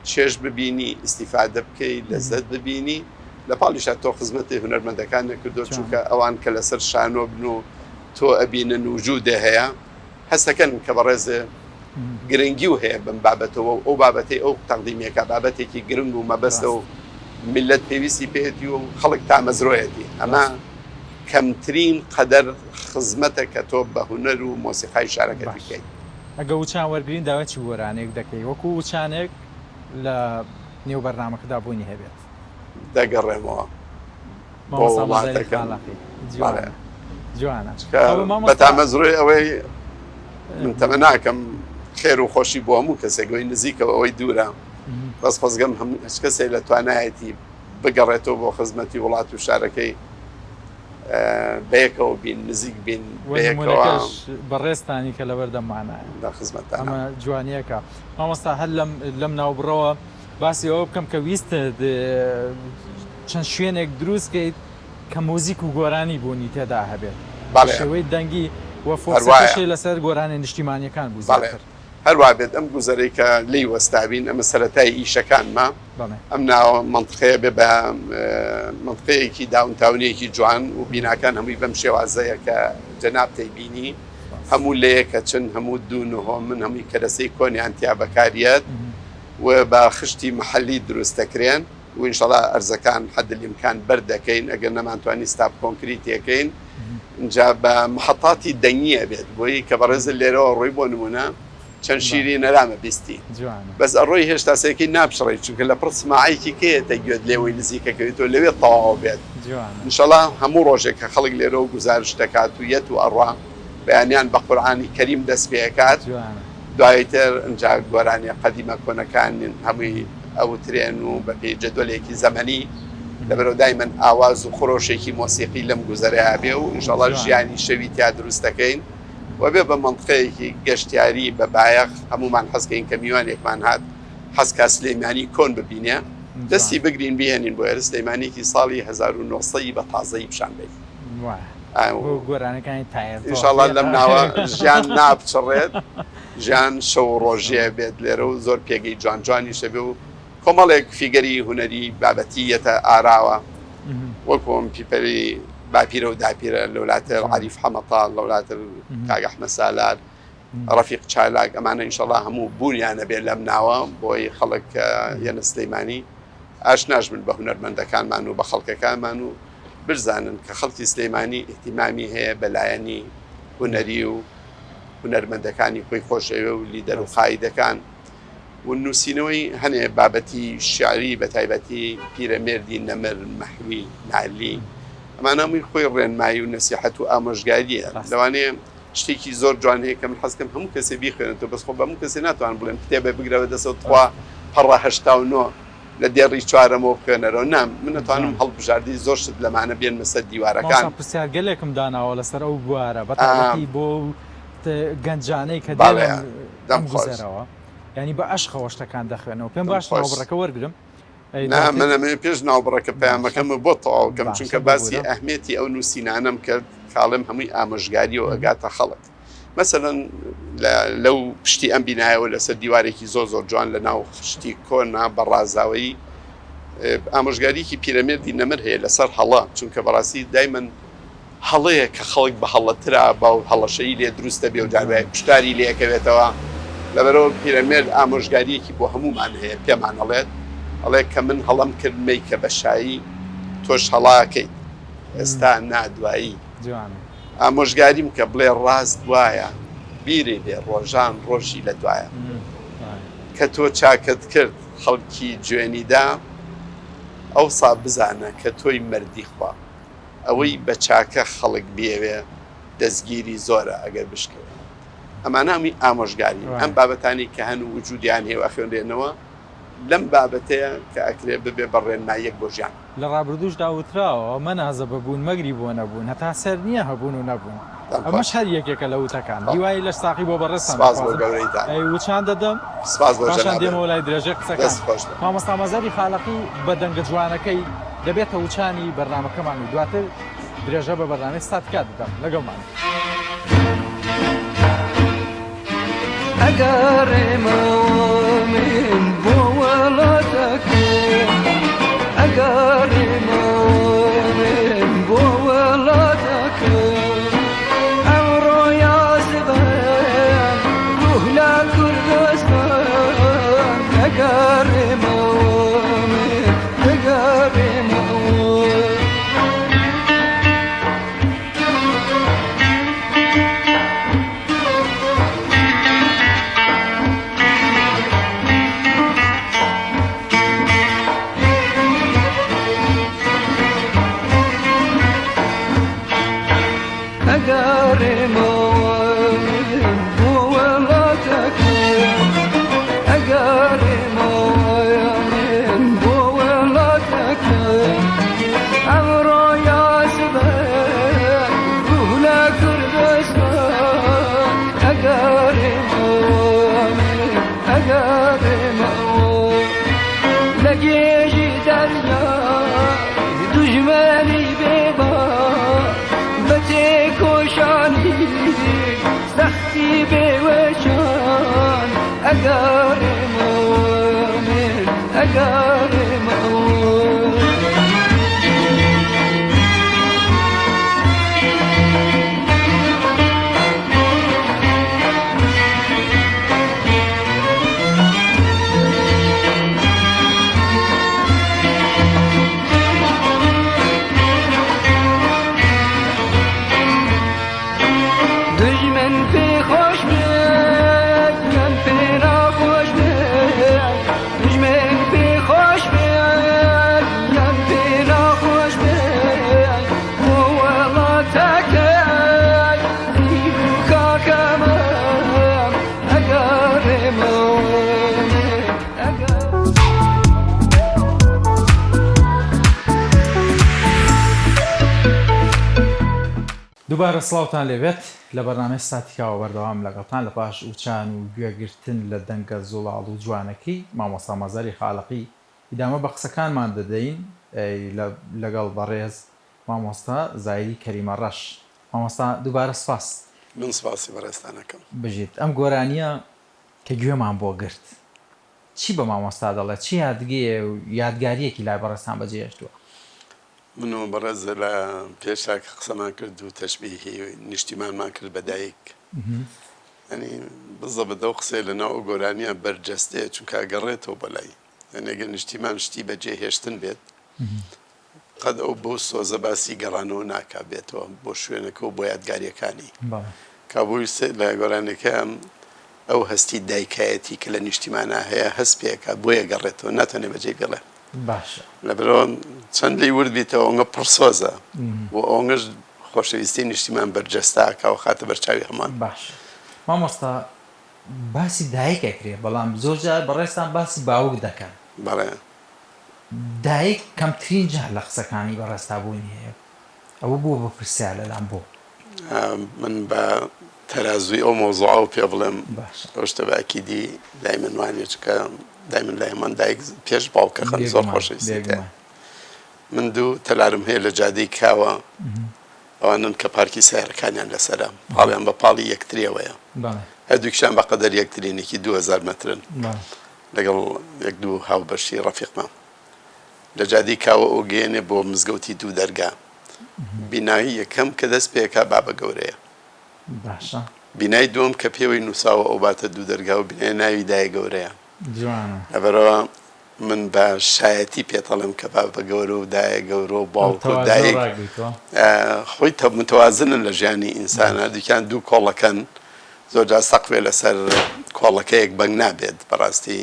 چێژ ببینی ئیسیفادە بکەی لەزەت ببینی لە پاڵیشە تۆ خزمەتی هونەرمەندەکان نەکردو چونکە ئەوان کە لەسەر شانۆ بن و تۆ ئەبینن وجودە هەیە هەستەکەن کە بەڕێزێ گرنگی و هەیە بم بابەتەوە ئەو بابەتی ئەو تەقدیمێکە بابەتێکی گرنگ و مەبەستە و ملت پێویستی پێێتی و خەڵک تا مەزرۆیەتی ئەمە کەمترین قەدەر خزمەتە کە تۆ بە هونەر و مۆسیقای شارەکە بکەیت ئەگە وچان وەرگین داوەتی وەرانێک دەکەی وەکو وچانێک لە نێو بەرنامەکەدا بوونی هەبێت دەگەڕێمەوە بۆ وڵاتەکان جوانە بەتامەزڕۆی ئەوەی من تەمە ناکەم خێر و خۆشی بۆ هەموو کەسێکەوەی نزیکەوە ئەوەی دوورە بەس خۆزگەم هەموو هەچ کەسێک لە توانایەتی بگەڕێتەوە بۆ خزمەتی وڵات و شارەکەی بەیەکەوە بین نزیک بین بەیەکەوە بەڕێستانی کە لە بەردەمانایە لە خزمەتانە ئەمە جوانیەکە مامۆستا هەر لەم ناوبڕەوە باسی ئەوە بکەم کە ویستە چەند شوێنێک دروستکەیت کە مۆزیک و گۆرانی بوونی تێدا هەبێت شێوەی دەنگی وە فۆکسەکەشی لەسەر گۆرانی نیشتیمانیەکان بوو زیاتر هەروە بێت ئەم گوزەرەی کە لی وەستابین ئەمە سەرەتای ئیشەکانمە ئەم ناوە منطقەیە بێ بە منطقەیەکی داونتاونیەکی جوان و بیناکان هەمووی بەم شێوازەیە کە جەناب تەیبینی هەموو لەیەکە چەند هەموو دوونهۆ من هەمووی کەرەسەی کۆنیان تیا بەکاریەت و بە خشتی محەلی دروستەکرێن و ئینشەڵا ئەرزەکان حەدلیمکان بەردەکەین ئەگەر نەمانتوانی ستاپ کۆنکریتیەکەین اینجا بە محەتاتی دەنگیە بێت بۆی کە بەڕێز لێرەوە ڕۆی بۆ نمونە چەند شیری نەرامە بیستی بەس ئەڕۆی هێشتا سێکی نابشڕی چونکە لە پڕ سماعیکی کێتە گوێت لێوەی نزیکەکەوێتەوە لەوێ تەواو بێت ئینشەڵا هەموو ڕۆژێک کە خەڵک لێرەوە گزارش دەکات و یەت و ئەڕوا بەیانیان بە قورئانی کەریم دەست پێکات دوایتر ئەنجا گۆرانی قەدیمە کۆنەکان هەمووی ئەوترێن و بە پێی جەدوەلێکی زەمەنی لەبەرەوە دایمەن ئاواز و خۆشێکی مۆسیقی لەم گوزەرەیە بێ و ئینشەڵا ژیانی شەوی تیا دروستەکەین وبێ بە منطقەیەکی گەشتیاری بە بایەخ هەمومان حەزکەین کە میوانێکمان هات حەزکا سلەیمانی کۆن ببینێ دەستی بگرین بهێنین بۆ ئێرە سلەیمانێکی ساڵی 1970 بە تازەی پیشان بێت گۆرانەکانی تایر ئینشەڵا لەم ناوە ژیان نابچڕێت ژیان شەو ڕۆژێ بێت لێرە و زۆر پێگەی جوان جوانی شەبێ و کۆمەڵێک فیگەری هونەری بابەتیەتە ئاراوە وەکۆم پیپەری باپیرە و داپیرە لە وڵاتە عەریف حەمەتاڵ لە وڵاتە کاک ئەحمەد سالار ڕەفیق چالاک ئەمانە ئینشەڵا هەموو بوونیانە بێت لەم ناوە بۆی خەڵک یەنە سلەیمانی ئاشناش بن بە هونەرمەندەکانمان و بە خەڵکەکانمان و بزانن کە خەڵکی سلەیمانی ئیحتیمامی هەیە بەلایەنی هونەری و هونەرمەندەکانی خۆی خۆشەوێ و لیدەر و قایدەکان و نووسینەوەی هەنێ بابەتی شیعری بە تایبەتی پیرەمێردی نەمر مەحوی نالی ئەمانە هەمووی خۆی ڕێنمایی و نەسیحەت و ئامۆژگاریە لەوانەیە شتێکی زۆر جوان هەیە کە من حەزکەم هەموو کەسێ بیخوێنێتەوە بەس خۆ بە هەموو کەسێ ناتوان بڵێن کتێبە بگرەوە دەسەوە توا پەڕە 89 لە دێڕی چوارەمەوە بخوێنەرەوە نام من نەتوانم هەڵبژاردی زۆر شت لەمانە بێن مەسەر دیوارەکان پرسیارگەلێکم داناوە لەسەر ئەو بوارە بەتابەتی بۆ گەنجانەی کە دەمگوزێرەوە ینی بە عەشقەوە شتەکان دەخوێنەوە پێم باش ناوبڕەکە وەرگرم منە پێش ناوبڕەکە پەیامەکەمە بۆ تەواوکەم چونکە باسی ئەهمێتی ئەو نووسینانەم کرد کاڵم هەمووی ئامۆژگاری و ئەگاتە خەڵک مەسەڵەن لەو پشتی ئەم بینایەوە لەسەر دیوارێکی زۆر زۆر جوان لە ناو شتی کۆنا بەڕازاوی ئامۆژگاریکی پیرەمێردی نەمر هەیە لەسەر هەڵە چونکە بەڕاستی دایمەن هەڵەیە کە خەڵک بە هەڵەترا با و هەڵەشەی لێ دروستە بێ و جاربای پشتاری لێکەوێتەوە لەبەرەوە پیرەمێرد ئامۆژگاریەکی بۆ هەمومان هەیە پێمان هەڵێت ئەڵێ کە من هەڵم کردمەی کە بەشایی تۆش هەڵاکەیت ئێستا نادوایی ئامۆژگاریم کە بڵێ ڕاست وایە بیری بێ ڕۆژان ڕۆژی لە دوایە کە تۆ چاکت کرد خەڵکی جوێنیدا ئەوسا بزانە کە تۆی مەردی خوا ئەوەی بە چاکە خەڵک بێوێ دەستگیری زۆرە ئەگەر بشکێت ئەمانە هەمووی ئامۆژگاری ئەم بابەتانی کە هەن و وجودیان هەیە و ئەخوێنرێنەوە لەم بابەتەیە کە ئەکرێ ببێ بەڕێنماییەک بۆ ژیان لە ڕابردووشدا وتراوە ئەمە نازە بەبوون مەگری بۆ نەبوون هەتا سەر نییە هەبوون و نەبوون ئەمەش هەر یەکێکە لە وتەکان دیوای لەش ساقی بۆ بەڕێستان وچان دەدەم پاشان دێمەوە لای درێژە قسەکان مامۆستا مەزەری خاڵقی بە دەنگە جوانەکەی دەبێتە وچانی بەرنامەکەمان و دواتر درێژە بە بەرنامەی ستاتکات دەدەم لەگەڵمان ئەگەڕێمەوە من بۆ وڵاتەکەم ئەگەڕێمەوە من بۆ وڵاتەکەم ئەمڕۆ یاسبەیان روح لە کوردستان ئەگەڕێمەوە من ئەگەڕێمەوە أقاري مويا من بو ولا تكلم أقارم لجيجي دريا دجماني بيبا بتيك وشاني سختي بوشان أقارم من أقارم دجمن في خوش بيك من في ناخوش بيك دجمن في خوش بيك من في ناخوش بيك هو الله تكاي فيك كمان أقارم أقارم دووبارە سڵاوتان لێبێت لە بەرنامەی ساتیکاوە بەردەوام لەگەڵتان لە پاش وچان و گوێگرتن لە دەنگە زوڵاڵ و جوانەکەی مامۆستا مەزاری خاڵقی ئیدامە بە قسەکانمان دەدەین لەگەڵ بەڕێز مامۆستا زایری کەریمە ڕەش. مامۆستا دووبارە سپاس. من سپاسی بەڕێستانەکەم. بژیت ئەم گۆرانیە کە گوێمان بۆ گرت چی بە مامۆستا دەڵێت چی یادگەیە و یادگاریەکی لای بەڕێستان بەجێهێشتووە؟ منو بەڕێز لە پێشا کە قسەمان کرد و تەشبیهی نیشتیمانمان کرد بە دایک ینی بزە بەدە و قسەی لەناو ئەو گۆرانیە بەرجەستەیە چونکە ئەگەڕێتەوە بەلای یعنی ئەگەر نیشتیمان شتی بەجێهێشتن بێت قەت ئەو بۆ سۆزە باسی گەڕانەوە ناکا بێتەوە بۆ شوێنەکە و بۆ یادگاریەکانی کابووی لە گۆرانەکە ئەو هەستی دایکایەتی کە لە نیشتیمانە هەیە هەست پێکە بۆیە گەڕێتەوە ناتوانێ بەجێ بێڵێ باشە لەبەرەوە چەند لی ورد بیتەوە ئەوەنگە پڕسۆزە و ئەوەنگەش خۆشەویستی نیشتیمان بەرجەستاکە و خاتە بەرچاوی هەمان. باش مامۆستا باسی دایکەکرێ بەڵام زۆر جار بەڕێستان باسی باوک دەکەن. بەڵێ دایک کەمترین جار لە قسەکانی بەڕێستابوونی هەیە ئەوە بووە بە پرسیار لەلام بۆ من بە تەرازوی ئەو مۆزوعە و پێ بڵێم باش ئەو شتە باکیدی دایمن وانێ چکە دایمن لای هەمان دایک پێش باوکە خەن زۆر خۆشەویستی من دوو تەلارم هەیە لە جادەی کاوە ئەوانن کە پارکی سیارەکانیان لەسەرە پاڵیان بە پاڵی یەکتریەوەیە هەردووکیشان بە قەدەر یەکترینێکی 2000 مەترن لەگەڵ یەک دوو هاوبەشی ڕەفیقمان لە جادەی کاوە ئەو گەیەنێ بۆ مزگەوتی دوو دەرگا بینایی یەکەم کە دەست پێکا بابە گەورەیە باشە بینای دووەم کە پێوەی نووساوە ئەو باتە دوو دەرگا و بینای ناوی دایە گەورەیە لەبەرەوە من بە شایەتی پێتەڵم کە بابە گەورە و دایە گەورە و باوک و دایک خۆی متوازنن لە ژیانی ئینسانە دوکیان دوو کۆڵەکەن زۆر جار سەقفێ لەسەر کۆڵەکەیەک بەنگ نابێت بەڕاستی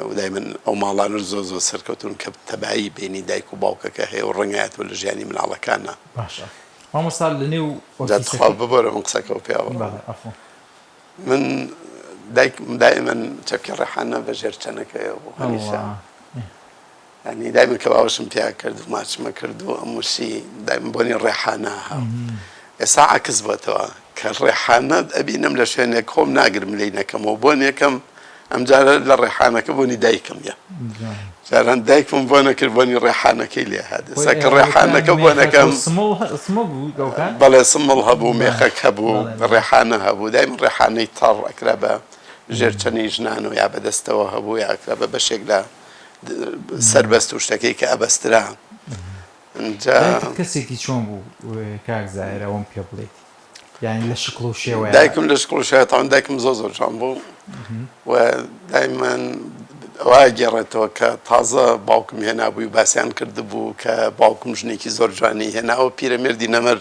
و دایمەن ئەو ماڵانش زۆر زۆر سەرکەوتون کە تەبایی بینی دایک و باوکەکە هەیە و ڕەنگایەتەوە لە ژیانی مناڵەکانە. باشە مامۆستا لەنێو جاتخوا ببەرە من قسەکەەوە پێوە من دائما چەپکی ڕێحانە بەژێر چەنەکەیە بۆ هەمیشە ینی دایمن کە باوەشم پیا کرد و ماچمە کرد و ئەموشی دایمن بۆنی ڕێحانە ئێستا عکس بۆتەوە کە ڕێحانە ئەبینم لە شوێنێک خۆم ناگرم لی نەکەمەوە بۆن یەکەم ئەم جارە لە ڕێحانەکە بۆنی دایکم یە جاران دایکم بۆ نەکرد بۆنی ڕێحانەکەی لێ هاتێ سەکە ڕێحانەکە بۆ نەکەم بەڵێ سمڵ هەبوو مێخەک هەبوو ڕێحانە هەبوو دایمن ڕێحانەی تەڕ ئەکرا بە ژێرچەنی ژنانەوە یا بەدەستەوە هەبوو یا ئەکرا بە بەشێک لە سەربەست و شتەکەی کە ئەبەسترا کەسێکی چۆن بوو کاک زاهێر ئەوەم پێ بڵێت یعنی لە شکڵ و شێوەیە دایکم لە شکڵ و شێوەیە دایکم زۆر جوان بوو و دایمەن ئەوە گێڕێتەوە کە تازە باوکم هێنابووی و باسییان کردبوو کە باوکم ژنێکی زۆر جوانی هێناوە پیرەمێردی نەمەر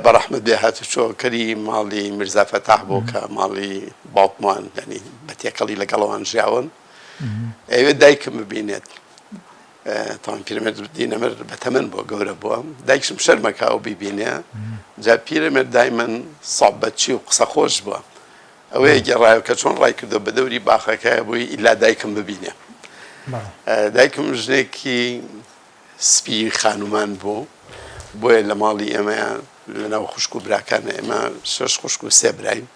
بەڕەحمەت بێ هاتوچۆکەری ماڵی میرزا فەتاح بوو کە ماڵی باوکمان ینی بە تێکەڵی لەگەڵەوان ژیاون ئەوێ دایکم ببینێت تاوان پیرەمێردی نەمەر بەتەمەن بۆ گەورە بووە دایکشم شەرمەکا و بیبینێ جا پیرەمێرد دایمەن سابەتچی و قسە خۆش بووە ئەوەیە گێڕایە کە چۆن ڕای کردو بە دەوری باخەکە بووی ئیلا دایکم ببینێ دایکم ژنێکی سپی خانومان بوو بۆیە لە ماڵی ئێمە لەناو خوشک و براکانە ئێمە 6 خوشک و 3 براین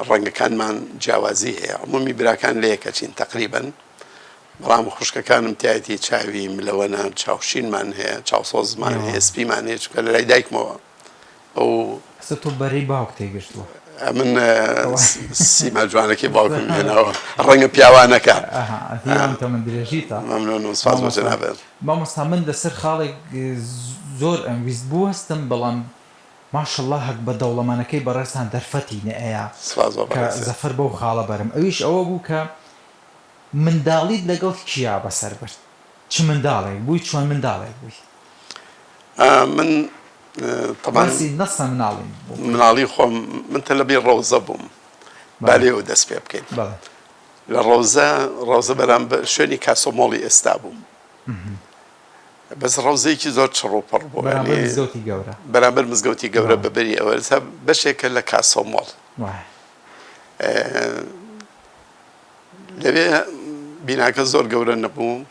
ڕەنگەکانمان جیاوازی هەیە عمومی براکان لە یەکەچین تقریبا بەڵام خوشکەکانم تایەتی چاوی ملەوەنە چاوشینمان هەیە چاوسۆزمان هەیە سپیمان هەیە چکە لە لای دایکمەوە ئەو تۆ بەرەی باوک تێگەشتووە من سیما جوانەکەی باوکم هێناوە ڕەنگە پیاوانەکە من درێژیتە مەمنون و سپاس بۆ جەنابێت مامۆستا من لەسەر خاڵێک زۆر ئەویست بوو هەستم بەڵام ماشەڵڵا هەک بە دەوڵەمانەکەی بەڕێستان دەرفەتی نەئەیە کە زەفەر بەو خاڵە بەرم ئەویش ئەوە بوو کە منداڵیت لەگەڵ کیا بەسەر برد چ منداڵێک بووی چۆن منداڵێک بووی من طبعا نەسە مناڵین مناڵی خۆم من تەلەبی ڕۆزە بووم با لێوە دەست پێ بکەین لە ڕۆزە بەرامبەر شوێنی کاسۆمۆڵی ئێستا بووم بەس ڕۆزەیەکی زۆر چڕۆپەڕ بوو بەرامبەر مزگەوتی گەورە بەبەری ئەوە بەشێکە لە کاسۆمۆڵ لەوێ بیناکە زۆر گەورە نەبوو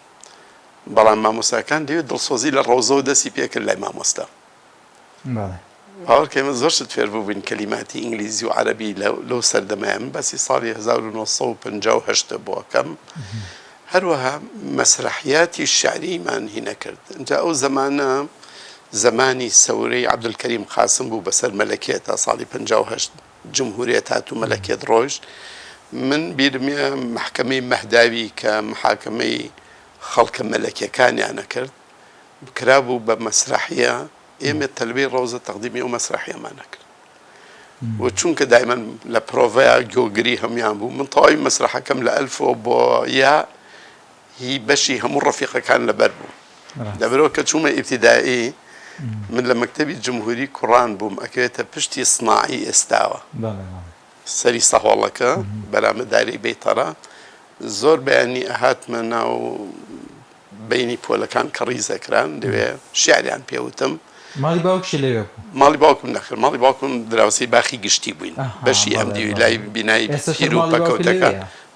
بەڵام مامۆستاکان دەوێت دڵسۆزی لە ڕۆزە و دەستی پێکرد لای مامۆستا باوەڕکە ئێمە زۆر شت فێر بووبووین کەلیماتی ئینگلیزی و عەرەبی لەو سەردەمایە من باسی ساڵی 1958 بووەکەم هەروەها مەسرحیاتی شعریمان هینە کرد اینجا ئەو زمانە زمانی سەورەی عەبدولکەریم قاسم بوو بەسەر مەلەکێت تا ساڵی 58 جمهوریەت هات و مەلەکێت ڕۆژ من بیرمێ محکەمەی مەهداوی کە محاکەمەی خەڵکە مەلەکیەکانیانە کرد کرابوو بە مەسرحیە ئێمە تەلبەی ڕۆزە تەقدیمی ئەو مەسرحیەمانە کرد و چونکە دایمەن لە پرۆڤەیە گۆگری هەمویان بوو من تەواوی مەسرحەکەم لە ئەلفۆ بۆ یا هی بەشی هەموو ڕەفیقەکان لەبەر بوو لەبەرەوە کە چوومە ئیبتیدایی من لە مەکتەبی جمهوری کوڕان بووم ئەکەوێتە پشتی سناعی ئێستاوە سەری سەهۆڵەکە بەرامەداری بەیتەڕە زۆر بەیانی ئەهاتمە ناو بینی پۆلەکان کە ڕیزەکران دەوێ شیعریان پێوتم ماڵی باوکشی لەوێ ماڵی باوکم نەخر ماڵی باوکم دراوسی باخی گشتی بووین بەشی ئەم دیوی لای بینایی پیر و پەکەوتەکە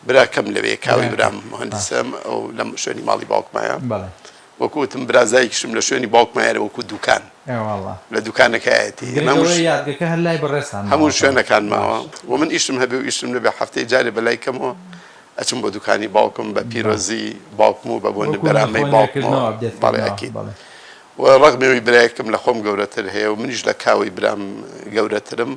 براکەم لەوێ کاوی برام مهندسم ئەو لە شوێنی ماڵی باوکمایە وەکوتم برازایکیشم لە شوێنی باوکمایە وەکو دوکان لە دوکانەکەیەتی هەموو شوێنەکان ماوە و من ئیشم هەبێ و ئیشم لەبێ هەفتەی جارێ بەلایکەمەوە ئەچم بۆ دوکانی باوکم بە پیرۆزی باوکم و بە بۆ بەرامەی باوکمەڵێکی و ڕەغمەوەی برایەکەم لە خۆم گەورەتر هەیە و منیش لە کاوی برام گەورەترم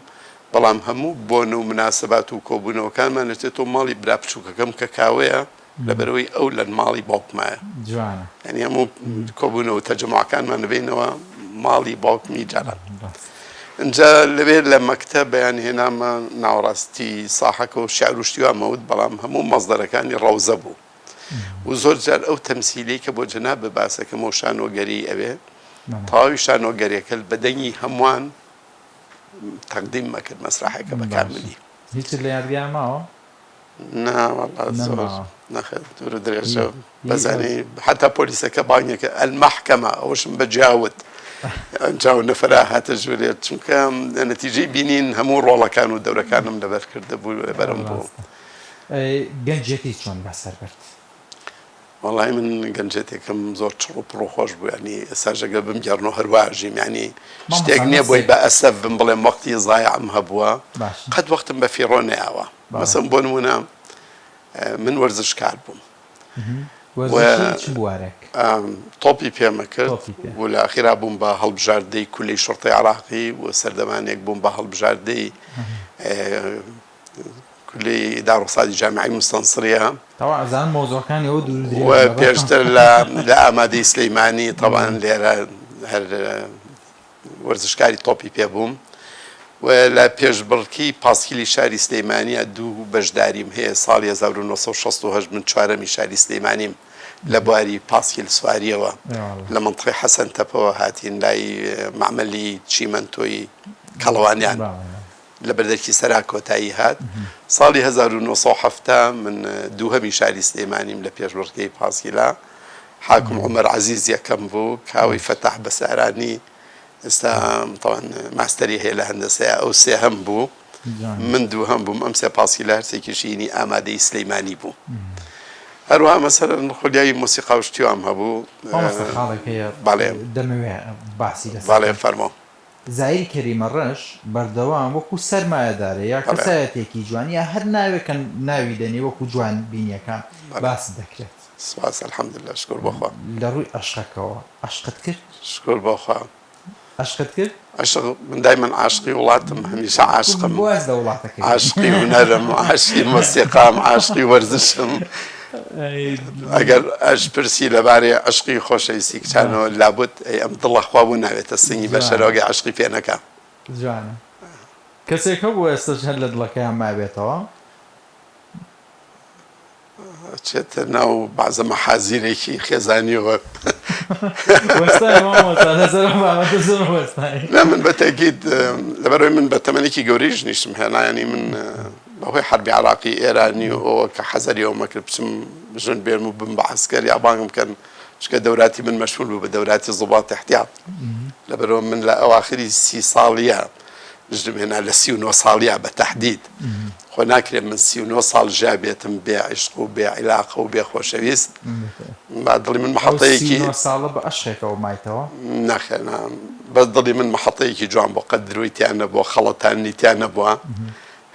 بەڵام هەموو بۆن و مناسبات و کۆبوونەوەکانمان نێتێتەوە ماڵی برا بچووکەکەم کە کاوەیە لەبەرەوەی ئەو لە ماڵی باوکمایە ینی هەموو کۆبوونەوە تەرجەمەعەکانمان نبینەوە ماڵی باوکمی جاران اینجا لەوێ لە مەکتەب بەیان هێنامە ناوەڕاستی ساحەکە و شیعر و شتیوامەوت بەڵام هەموو مەزدەرەکانی ڕەوزە بوو و زۆر جار ئەو تەمسیلی کە بۆ جەنابە باسەکەم و شانۆگەری ئەوێ تەواوی شانۆگەریەکە بەدەنگی هەمووان تەقدیم مەکرد مەسرحەکە بەکاملی هیچ لە یادگار ماوە؟ نەخێت دوور درێژە بەزانی حتا پۆلیسەکە بانگێکە ئەلمەحکەمە ئەوشم بەجیاوت ئەنجاو نەفرا هاتە ژوورێت چونکە نەتیجەی بینین هەموو ڕۆڵەکان و دەورەکانم لەبەر کردە بوو بەرم بوو گەنجێتی چۆن بەسەر برد؟ وەڵای من گەنجێتێکم زۆر چڕ و پرۆخۆش بوو ینی ئێساژەگە بمگەڕنەوە هەروواژیم ینی شتێک نییە بۆی بە ئەسەف بم بڵێم وەختی زایعم هەبووە قەت وەختم بە فیڕۆ نەیاوە مەسەڵەن بۆ نمونە من وەرزشکار بووم تۆپی پێمە کرد و لە ئاخیرا بووم بە هەڵبژاردەی کولەی شوڕتەی عێراقی و سەردەمانێک بووم بە هەڵبژاردەی کولەی دارۆسادی جامعەی مستەنسریە و پێشتر لە ئامادەی سلەیمانی تەوان لێرە هەر وەرزشکاری تۆپی پێ بووم و لە پێشبڕکی پاسکیلی شاری سلەیمانیە دوو بەشداریم هەیە ساڵی 1968 من چوارەمی شاری سلەیمانیم لە بواری پاسکیل سواریەوە لە منطقەی حەسەن تەپەوە هاتین لای معمەلی چیمەنتۆی کەڵەوانیان لە بەردەرکی سەرا کۆتایی هات ساڵی 1970 من دووهەمی شاری سلەیمانیم لە پێشبڕکەی پاسکیلا حاکم عومەر عەزیز یەکەم بوو کاوی فەتاح بەسارانی ئێستا تەوان ماستەری هەیە لە هەندەسەیە ئەو سێهەم بوو من دووهەم بووم ئەم سێ پاسکیلا هەرسێکیشینی ئامادەی سلەیمانی بوو هەروەها مەسەلەن خولیایی مۆسیقا و شتیوام هەبوو باسی باڵێ فەرمۆ زایر کەریمە ڕەش بەردەوام وەکو سەرمایەدارە یا کەسایەتێکی جوان یا هەر ناوێکە ناوی دەنێ وەکو جوان بینیەکە باس دەکرێت. سپاس الحەمدولله شکر بۆخوا. لە ڕووی عەشقەکەوە عەشقت کرد؟ شکر بۆخوا. عەشقت کرد؟ عشق من دايما عاشقي وڵاتم هەمیشە عاشقم. بواز لە وڵاتەکەی. عاشقی هونەرم، عاشقی مۆسیقام، عاشقی وەرزشم. ئەگەر ئەش پرسی لەبارەی عشقی خۆشەویستی کچانەوە لابد ئەم دڵە خوا بوو ناوێتە سنگی بەشەرەوەگەی عشقی پێ نەکا. جوانە. کەسێک هەبوو ئێستاش هەر لە دڵەکەیان مابێتەوە؟ چێتە ناو بەعزە مەحازیرێکی خێزانیەوە. وەستای مامۆستا لەسەر بابەتە زۆر وەستای. لا من بەتەکید لەبەرەوەی من بە تەمەنێکی گەورەی ژنیشتم هێنا ینی من بەهۆی حربی عراقی ئێرانی و ئەوە کە حەزەری ئەومە کرد بچم ژن بێرم و بم بە عەسکەر یا بانگم بکەن چکە دەوراتی من مەشغول بوو بە دەوراتی ضباط احتیاط. لەبەرەوە من لە ئەواخری 30 ساڵیە ژنم هێنا لە 39 ساڵیە بە تەحدید. خۆ ناکرێت من 39 ساڵ ژیا بێتم بێ عیشق و بێ عیلاقە و بێ خۆشەویست. با دڵی من محەڵەیەکی 39 ساڵە بە عەشقێکەوە مایتەوە؟ نەخێنا بەس دڵی من محەڵەیەکی جوان بۆ قەدروی تیان نەبووە، خەڵەتانی تیان نەبووە.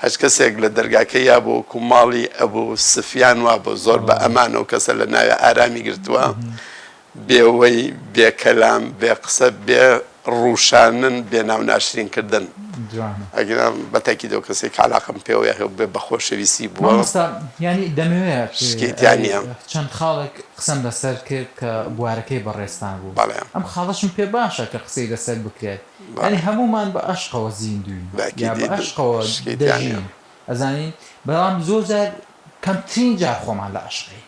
هەچ کەسێک لە دەرگاکەی یا بۆ کوماڵی ئەبوو سفیان وا بۆ زۆر بە ئەمانە و کەسە لە ناوێ ئارامی گرتووە بێوەی بێ کەلام بێ قسە بێ ڕوشانن بێ ناو ناشرینکردن. ئەگەرم بەتاکید ئەو کەسێک عەلاقەم پێوە هێ بێ بە خۆشەویستی بووە. مامۆستا ینی دەمەوێت شتێکیان نییە. چەند خاڵێک قسەم لەسەر کرد کە بوارەکەی بەڕێستان بوو. بەڵێ. ئەم خاڵەشم پێ باشە کە قسەی لەسەر بکرێت. ینی هەمومان بە عەشقەوە زیندوین یا بە عەشقەوە دەژین. ئەزانین بەڵام زۆر جار کەمترین جار خۆمان لە عەشقی.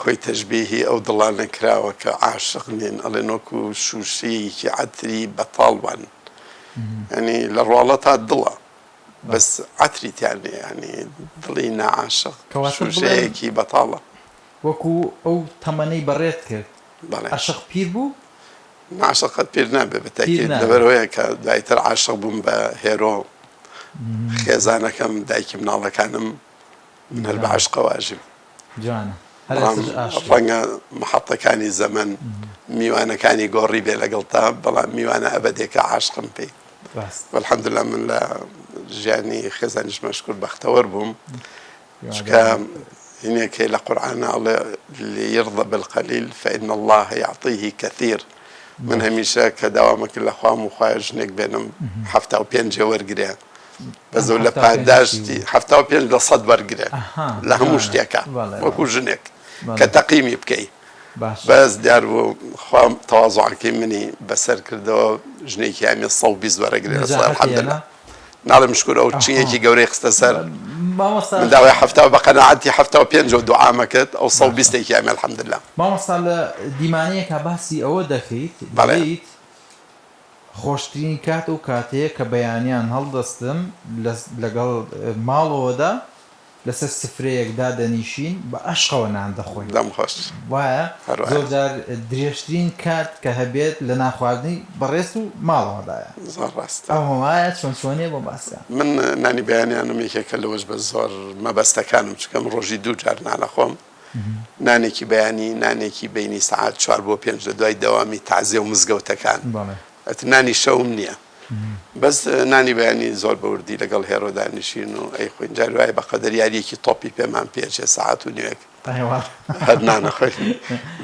خۆی تەشبیهی ئەو دڵانە کراوە کە عاشق نین ئەڵێن وەکو شووشەیەکی عەتری بەتاڵوان. ینی لە ڕواڵە تا دڵە بەس عەتریتیان لێ ینی دڵی نەعاشق شووشەیەکی بەتاڵە. وەکو ئەو تەمەنەی بەڕێت کرد. عاشق پیر بوو؟ عاشقەت پیر نابێ بەتاکید لەبەرەوەیە کە دوایتر عاشق بووم بە هێرۆ خێزانەکەم دایکی مناڵەکانم من هەر بە عەشقە واژیم. جوانە. ڕەنگە محەڵەکانی زەمن میوانەکانی گۆڕی بێ لەگەڵتا بەڵام میوانە ئەبەدێکە عاشقم پێی. والحەمدولله من لە ژیانی خێزانیش مەشکور بەختەوەر بووم چکە هینێکی لە قورئانە ئەڵێ ليرضى بالقليل فإن الله يعطيه كثير. من هەمیشە کە داوامەکرد لە خوام و خوای ژنێک بێنم 75 وەرگرێ بەزەو لە پاداشتی 75 لە 100 وەرگرێ لە هەموو شتێکە وەکو ژنێک کە تەقیمی بکەی. بەس دیار بوو خوام تەواضوعەکەی منی بەسەر کردەوە ژنێکی هەمی 120 وەرەگرێ. الحەمدولله ناڵێم شکر ئەو چینێکی گەورەی خستە سەر من داوای هەفتاوە بە قەناعەتی 75 و دوعامە کرد ئەو 120ێکی هەمی الحەمدولله. مامۆستا لە دیمانەیەکە باسی ئەوە دەکەیت دەڵێیت خۆشترین کات و کاتەیە کە بەیانیان هەڵدەستم لەگەڵ ماڵەوەدا لەسەر سفرەیەکدا دەنیشین بە عەشقەوە نان دەخۆین. دەم خۆش وایە زۆر جار درێژترین کات کە هەبێت لە ناخواردنی بەڕێست و ماڵەوەدایە. زۆر ڕاست. ئەو وایە چۆن چۆنێ بۆ باسە. من نانی بەیانیانم یەکێکە لەوەش بە زۆر مەبەستەکانم چکەم ڕۆژی 2 جار نانەخۆم. نانێکی بەیانی نانێکی بینی سەعات 4 بۆ 5 لە دوای دەوامی تازێ و مزگەوتەکان. نانی شەوم نییە. بەس نانی بەیانی زۆر بەوردی لەگەڵ هێرۆ دانیشین و ئەی خۆین جار وایە بە قەدەر یاریەکی تۆپی پێمان پێچێ سەعات و نیوێک هەر نانەخۆین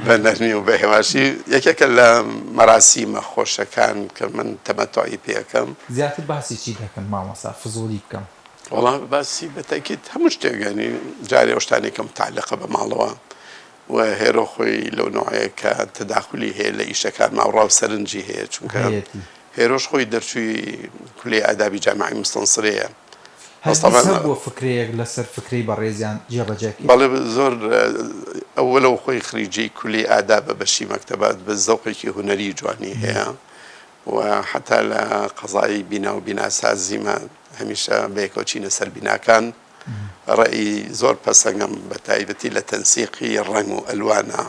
بە نەرمی و بە هێواشی. یەکێکە لە مەراسیمە خۆشەکان کە من تەمەتوعی پێەکەم. زیاتر باسی چی دەکەن مامۆستا فزوڵی بکەم؟ وەڵام باسی بەتەکید هەموو شتێکگەنی جارێ ئەو شتانێکم متعلقە بە ماڵەوە و هێرۆ خۆی لەو نوعەیە کە تەداخلی هەیە لە ئیشەکان ماوەڕاو سەرنجی هەیە چونکە هێرۆش خۆی دەرچووی کولێ ئادابی جامعی مستەنسرەیە. بۆ فکرەیەک لەسەر فکری بەڕێزیان جێبەجێکی بەڵێ زۆر ئەوەلەو خۆی خریجی کولی ئادابە بەشی مەکتەبات بە زەوقێکی هونەری جوانی هەیە و حتا لە قەزای بینا و بیناسازیمە هەمیشە بەیەکەوە سەر بیناکان ڕێی زۆر پەسەنگم بە تایبەتی لە تەنسیقی ڕەنگ و ئەلوانە.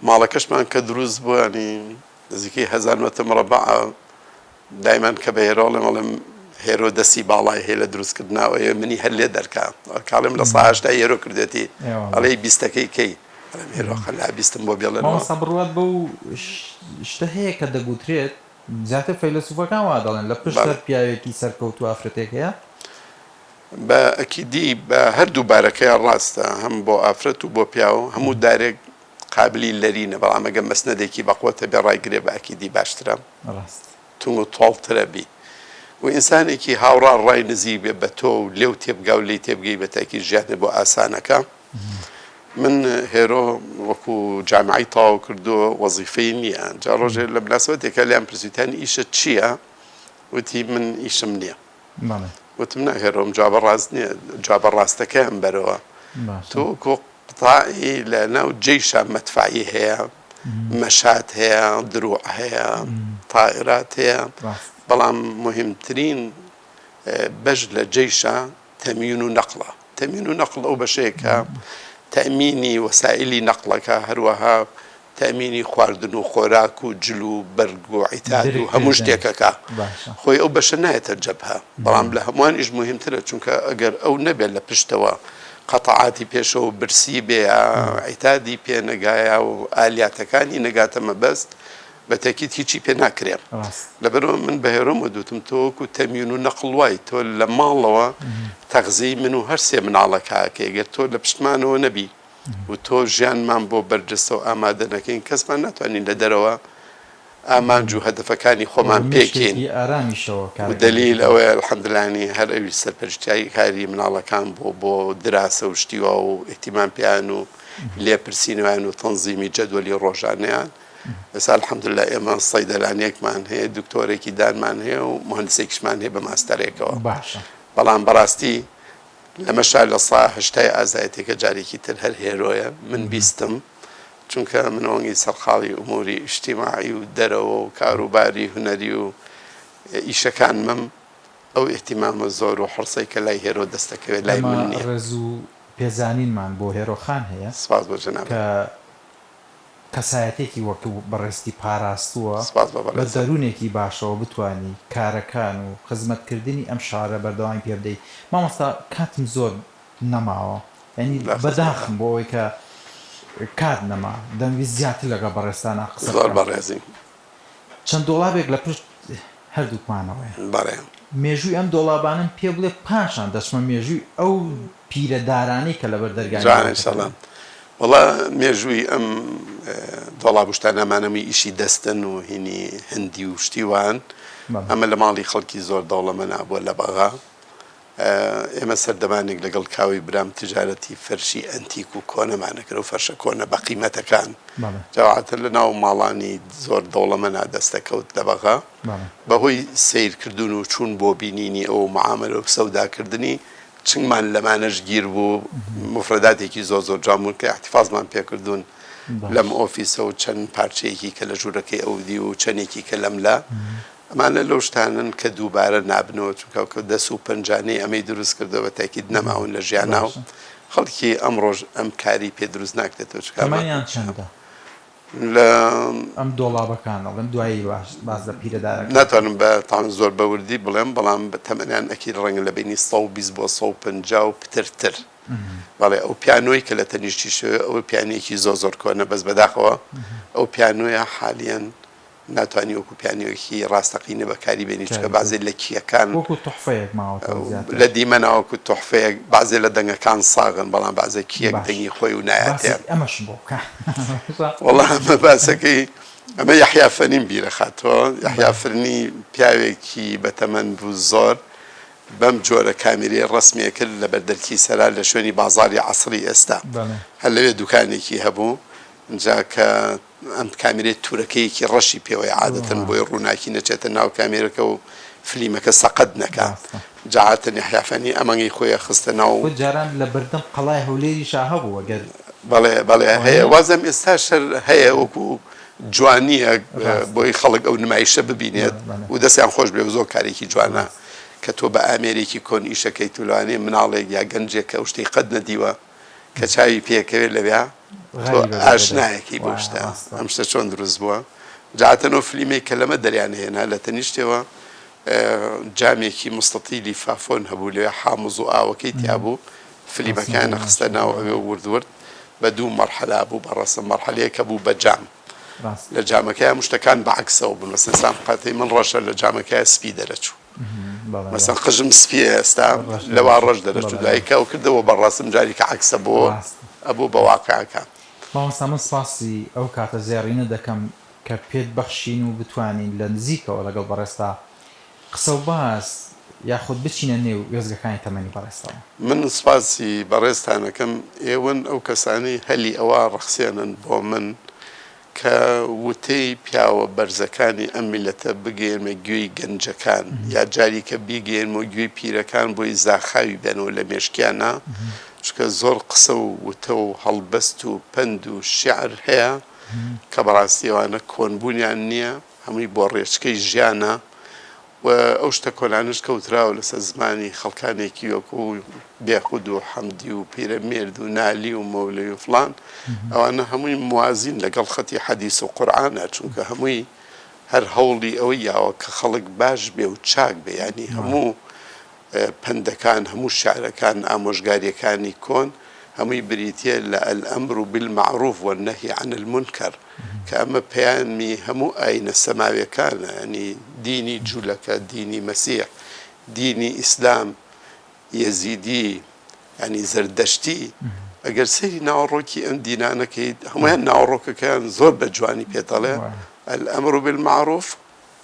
ماڵەکەشمان کە دروست بووە ینی نزیکەی 1000 مەتر مربع دایمان کە بە هێرۆڵێم ئەڵێم هێرۆ دەستی باڵای هەیە لە دروستکردنەوەیە منی هەر لێ دەرکا کاڵێم لە ساهشتا هێرۆ کردێتی ئەڵێ 20ەکەی کەی ئەڵێم هێرۆ خەلا 20م بۆ بێڵێنەوە. مامۆستا بڕوات بەو شتە هەیە کە دەگوترێت زیاتر فەیلسوفەکان وا دەڵێن لە پشت هەر پیاوێکی سەرکەوتو ئافرەتێک هەیە بە ئەکیدی بە هەردوو بارەکەی ڕاستە هەم بۆ ئافرەت و بۆ پیاو هەموو دارێک قابلی لەرینە بەڵام ئەگەر مەسنەدێکی بەقوتە بێ ڕایگرێ بە ئەکیدی باشترە ڕاست تونگ و تۆڵترە بی و ئینسانێکی هاوڕان ڕای نزیک بێ بە تۆ و لێو تێبگا و لێی تێبگەی بە تاکی ژیانە بۆ ئاسانەکە من هێرۆ وەکو جامعی تاو کردو وەزیفەی نییە جا ڕۆژێ لە بناسبەتێکە لیان پرسیوتانی ئیشە چییە وتی من ئیشم نییە وتم نا هێرۆم جوابە ڕاست نییە جوابە ڕاستەکەیان بەرەوە تۆ کۆ قتاعی لە ناو جێیشە مەدفعی هەیە مەشات هەیە دروع هەیە تائرات هەیە بەڵام مهمترین بەش لە جێیشە تەمین و نەقڵە تەمین و نەقڵ ئەو بەشەیەکە تەمینی وەسائلی نەقڵەکە هەروەها تەمینی خواردن و خۆراک و جل و بەرگ و عیتاد و هەموو شتێکەکە خۆی ئەو بەشە نایەتە جەبهە بەڵام لە هەمووانیش مهمترە چونکە ئەگەر ئەو نەبێت لە پشتەوە قەتەعاتی پێشەوە برسی بێ عیتادی پێ نەگایە و ئالیاتەکانی نەگاتە مەبەست بە تەکید هیچی پێ ناکرێن لەبەرەوە من بە هێرۆمە دوتم تۆ وەکو تەمین و نەقڵ وای تۆ لە ماڵەوە تەغزیی من و هەر سێ مناڵەکە ئەگەر تۆ لە پشتمانەوە نەبی و تۆ ژیانمان بۆ بەرجەستە و ئامادە نەکەین کەسمان ناتوانین لە دەرەوە ئامانج و هەدەفەکانی خۆمان پێکەین و دلیل ئەوەیە الحەمدلانی هەر ئەوی سەرپەرشتیایی کاری مناڵەکان بۆ دراسە و شتیوا و ئێتیمان پیان و لێپرسینەوەیان و تەنزیمی جەدوەلی ڕۆژانەیان ئێستا الحەمدلله ئێمە سەیدەلانیەکمان هەیە دکتۆرێکی دانمان هەیە و مهندسێکیشمان هەیە بە ماستەرێکەوە بەڵام بەڕاستی لەمەشا لە سا هەشتای ئازایەتێکە جارێکی تر هەر هێرۆیە من بیستم چونکە من ئەوەنگی سەرخاڵی ئوموری ئیجتیماعی و دەرەوە و کاروباری هونەری و ئیشەکانمم ئەو ئێحتیمامە زۆر و حرسەی کە لای هێرۆ دەستەکەوێت لای من نییە ڕێز و پێزانینمان بۆ هێرۆخان هەیە سپاس بۆ جەناب کە کەسایەتێکی وەکو بەڕێستی پاراستووە بە دەروونێکی باشەوە بتانی کارەکان و خزمەتکردنی ئەم شارە بەردەوامی پێ بدەیت مامۆستا کاتم زۆر نەماوە ینی بەداخم بۆ ئەوەی کە کات نەما دەمویست زیاتر لەگە بەڕێستانە قسە زۆر بەڕێزی چەند دۆڵابێک لە پشت هەردووکمانەوەیە مێژووی ئەم دۆڵابانم پێ بڵێ پاشان دەچمە مێژووی ئەو پیرەدارانەی کە لەبەر دەرگای وڵا مێژووی ئەم دۆڵابشتانەمانەمی ئیشی دەستن و هینی هەندی و شتیوان ئەمە لە ماڵی خەڵکی زۆر دەوڵەمەنا بۆ لە بەغا ئێمە سەردەمانێک لەگەڵ کاوی برام تجارەتی فەرشی ئەنتیک و کۆنەمانەکرد و فەرشە کۆنە بە قیمەتەکان جاواتر لە ناو ماڵانی زۆر دەوڵەمەنا دەستەکەوت لە بەغا بەهۆی سیرکردن و چوون بۆ بینینی ئەو معاملە و سەوداکردنی چنگمان لەمانەش گیر بوو مفرەداتێکی زۆر جوان کە احتیفازمان پێکردوون لەم ئۆفیسە و چەند پارچەیەکی کە لە ژوورەکەی ئەودی و چەندێکی کە لەملا ئەمانە لەو شتانن کە دووبارە نابنەوە چونکە دەست و پەنجانەی ئەمەی دروست کردەوە تاکید نەماون لە ژیاننا و خەڵکی ئەمڕۆژ ئەم کاری پێ دروست ناکرێتەوە چکەمانیان چەندە لە ئەم دۆڵابەکانە بڵێن دوایی باز لە پیرەدارەکە ناتوانم بە تاان زۆر بەوردی بڵێم بەڵام بە تەمەنیان ئەکی ڕەنگە لە بینی 120 بۆ 150 و پترتر بەڵێ ئەو پیانۆی کە لە تەنیشتی شوێ ئەو پیانێکی زۆر کۆنە بەس بەداخەوە ئەو پیانۆیە حالیان ناتوانانی وەکو پیانۆیەکی ڕاستەقینە بەکاری بێنی چکە بازێ لە کیەکان لە دیمەناوەکو تۆحفەیەک بازێ لە دەنگەکان ساغن بەڵام بازە کیەک دەنگی خۆی و نایەتێ ئەمەش بۆ وەڵام ئەمە باسەکەی ئەمە یحیا فەرین بیرە خاتەوە یحیا فەرینی پیاوێکی بەتەمەن بوو زۆر بەم جۆرە کامێرەی ڕەسمیە کرد لە بەردەرکی سەرا لە شوێنی بازاری عەسری ئێستا هەر لەوێ دوکانێکی هەبوو اینجا کە ئەم کامێرەی تورەکەیەکی ڕەشی پێوەی عادەتەن بۆی ڕووناکی نەچێتە ناو کامێرەکە و فلیمەکە سەقەت نەکات جاعاتن یحیا فەرینی ئەمەنگی خۆیە خستە ناو جاران لە بەردەم قەڵای هەولێریشا هەبوو ئەگەر بەڵێ هەیە وازم ئێستا شەر هەیە وەکو جوانیە بۆی خەڵک ئەو نمایشە ببینێت و دەستیان خۆش بێ زۆر کارێکی جوانە کە تۆ بە ئامێرێکی کۆن ئیشەکەی تولوانێ مناڵێک یا گەنجێک کە شتەی قەت نەدیوە کە چاوی پێکەوێت لەوێ تۆ ئاشنایەکی بۆ شتە ئەم شتە چۆن دروست بووە جاعتەنەوە فلیمێک کە لەمە دەریان هێنا لە تەنیشتەوە جامێکی مستەتیلی فافۆن هەبوو لەوێ حامز و ئاوەکەی تیابوو فلیمەکانە خستە ناو ئەوێ وردورد بە دوو مەرحەلا بوو بەڕەسم مەرحەلەیەکە بوو بە جام ڕاست لە جامەکەی شتەکان بەعکسەوە بوون مەسەن سام قاتەی من ڕەشە لە جامەکەی سپی دەرەچوو بەڵێ مەسەن قژم سپیە ئێستا لەوا ڕەش دەرەچوو دوایکە و کردەوە بەڕاستم جاری کە عکسە بۆ ڕاست. ئەبوو بە واقعەکان مامۆستا من سپاسی ئەو کاتە زێڕینە دەکەم کە پێت بەخشین و بتوانین لە نزیکەوە لەگەڵ بەڕێستا قسە و باس یاخود بچینە نێو وێزگەکانی تەمەنی بەڕێستەوە. من سپاسی بەڕێستانەکەم ئێوەن ئەو کەسانی هەلی ئەوە ڕەخسێنن بۆ من کە وتەی پیاوە بەرزەکانی ئەم میلەتە بگەێنمە گوێی گەنجەکان یا جاری کە بیگەێنمە گوێی پیرەکان بۆی زاخاوی بێنەوە لە مێشکیانە چکە زۆر قسە و وتە و هەڵبەست و پند و شیعر هەیە کە بەڕاستیەوانە کۆنبوونیان نییە هەمووی بۆ ڕێچکەی ژیانە و ئەو شتە کۆلانش کەوتراوە لەسەر زمانی خەڵکانێکی وەکو بێخود و حەمدی و پیرەمێرد و نالی و مەولەی و فڵان ئەوانە هەمووی موازین لەگەڵ خەتی حەدیث و قورئانە چونکە هەمووی هەر هەوڵی ئەوەی یاوە کە خەڵک باش بێ و چاک بێ ینی هەموو پندەکان هەموو شعرەکان ئامۆژگاریەکانی کۆن هەمووی بریتە لە ئەلئەمر بالمعروف والنهی عن المنکر کە ئەمە پەیامی هەموو ئاینە سەماویەکانە ینی دینی جوولەکە دینی مەسیح دینی ئیسلام یەزیدی ینی زەردەشتی ئەگەر سەیری ناوەڕۆکی ئەم دینانەکەیت هەمویان ناوەڕۆکەکەیان زۆر بە جوانی پێدەڵێ الأمر بالمعروف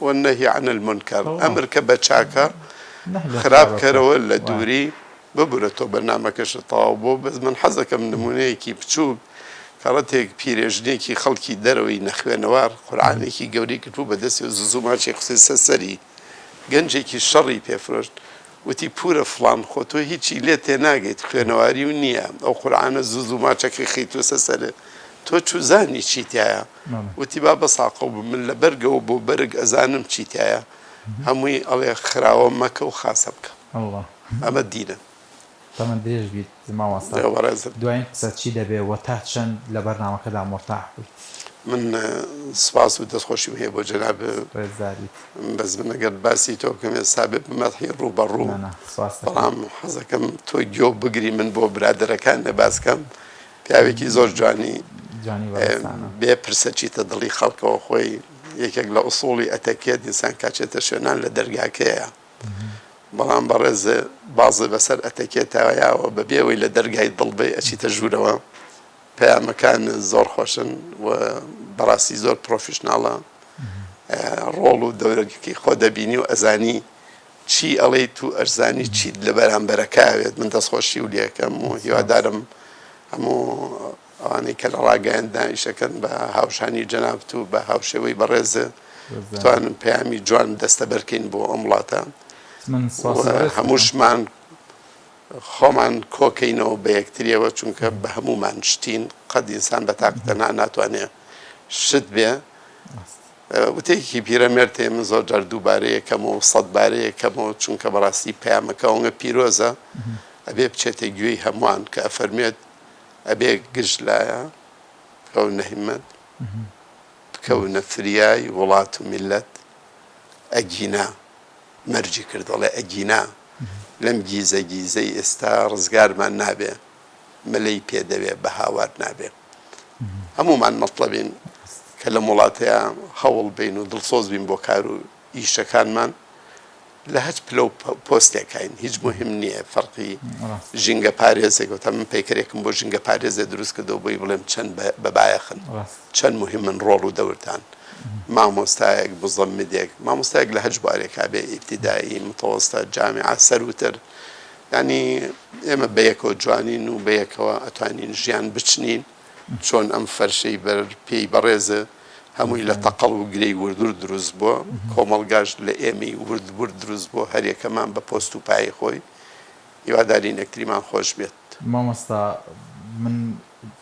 والنهي عن المنكر ئەمر کە بە چاکە خراپ کەرەوە لە دووری ببورێتەوە بەرنامەکەشە تەواو بۆ بەس من حەزەکەم نمونەیەکی بچووک کەڕەتێک پیرێژنێکی خەڵکی دەرەوەی نەخوێنەوار قورئانێکی گەورەی کردبوو بەدەستی و زوو ماچی قسەی سەری گەنجێکی شەڕی پێفرۆشت وتی پورە فڵان خۆ تۆ هیچی لێ تێناگەیت خوێنەواری و نییە ئەو قورئانە زوو ماچەکەی خەیتوە سەرێ تۆ چوزانی چیتایە وتی با بەساقە و من لە بەرگەوە بۆ بەرگ ئەزانم چیتایە هەمووی ئەڵێ خراوە مەکە و خاسە بکە ئەمە دینە تەمەن درێژ بیت ماوەستا دوایین قسە چی دەبێ و تا چەند لە بەرنامەکەدا مرتاح بوویت من سپاس و دەستخۆشیم هەیە بۆ جەناب ڕێزداریت بەس من ئەگەر باسی تۆ بکەم ئێستا بێ بمەدحی ڕووبەڕوو بەڵام حەزەکەم تۆ گوێ بگری من بۆ برادەرەکان لە باسکەم پیاوێکی زۆر جوانی بێ پرسە چیتە دڵی خەڵکەوە خۆی یەکێک لە ئوسوڵی ئەتەکێت ئینسان کاچێتە شوێنان لە دەرگاکەیە بەڵام بەڕێزە بازە بەسەر ئەتەکێتاوەیاوە بەبێەوەی لە دەرگای دڵبێ ئەچیتە ژوورەوە پەیامەکان زۆر خۆشن و بەڕاستی زۆر پرۆفیشناڵە ڕۆڵ و دەورەکەی خۆ دەبینی و ئەزانی چی ئەڵێیت و ئەرزانی چیت لە بەرامبەرەکەوێت من دەستخۆشی و لێەکەم و هیوادارم هەموو ئەوانەی کە لە ڕاگەیاندا ئیشەکەن بە هاوشانی جەنابەت و بە هاوشێوەی بەڕێزە بتوانن پەیامی جوان دەستە بەرکەین بۆ ئەم وڵاتە هەمووشمان خۆمان کۆکەینەوە بە یەکتریەوە چونکە بە هەموومان شتین قەت ئینسان بە تاقتەنا ناتوانێت شت بێ وتێکی پیرەمێردێ من زۆر جار دووبارەیەکەمەوە سەدبارەیەکەمەوە چونکە بەڕاستی پەیامەکەەوە پیرۆزە ئەبێ بچێتە گوێی هەمووان کە ئەفەرمێت ئەبێ گشت لایە بکەونە هیممەت بکەونە فریای وڵات و میلەت ئەگینا مەرجی کردەڵێ ئەگینا لەم گیزە گیزەی ئێستا ڕزگارمان نابێ مەلەی پێدەوێ بە هاوار نابێ هەموومان مەطلەبین کە لە وڵاتەیە هەوڵ بین و دڵسۆز بین بۆ کار و ئیشەکانمان لە هەچ پلە و پۆستێکین هیچ مهم نییە فەرقی ژینگە پارێزێک وتە من پێکرێکم بۆ ژینگە پارێزێ دروست کردەوە بۆی بڵێم چەند بەبایەخن چەند مهمن ڕۆڵ و دەورتان مامۆستایەک بزەمدێک مامۆستایەک لە هەج بارێکا بێ ئیبتیدایی متەوەستە جامیعە سەروتر ینی ئێمە بەیەکەوە جوانین و بەیەکەوە ئەتوانین ژیان بچنین چۆن ئەم فەرشەی بەر پێی بەڕێزە هەمووی لە تەقەڵ و گرەی وردور دروست بووە کۆمەڵگاش لە ئێمەی ورد دروست بۆ هەریەکەمان بە پۆست و پای خۆی هیوادارین ئەکتریمان خۆش بێت مامۆستا من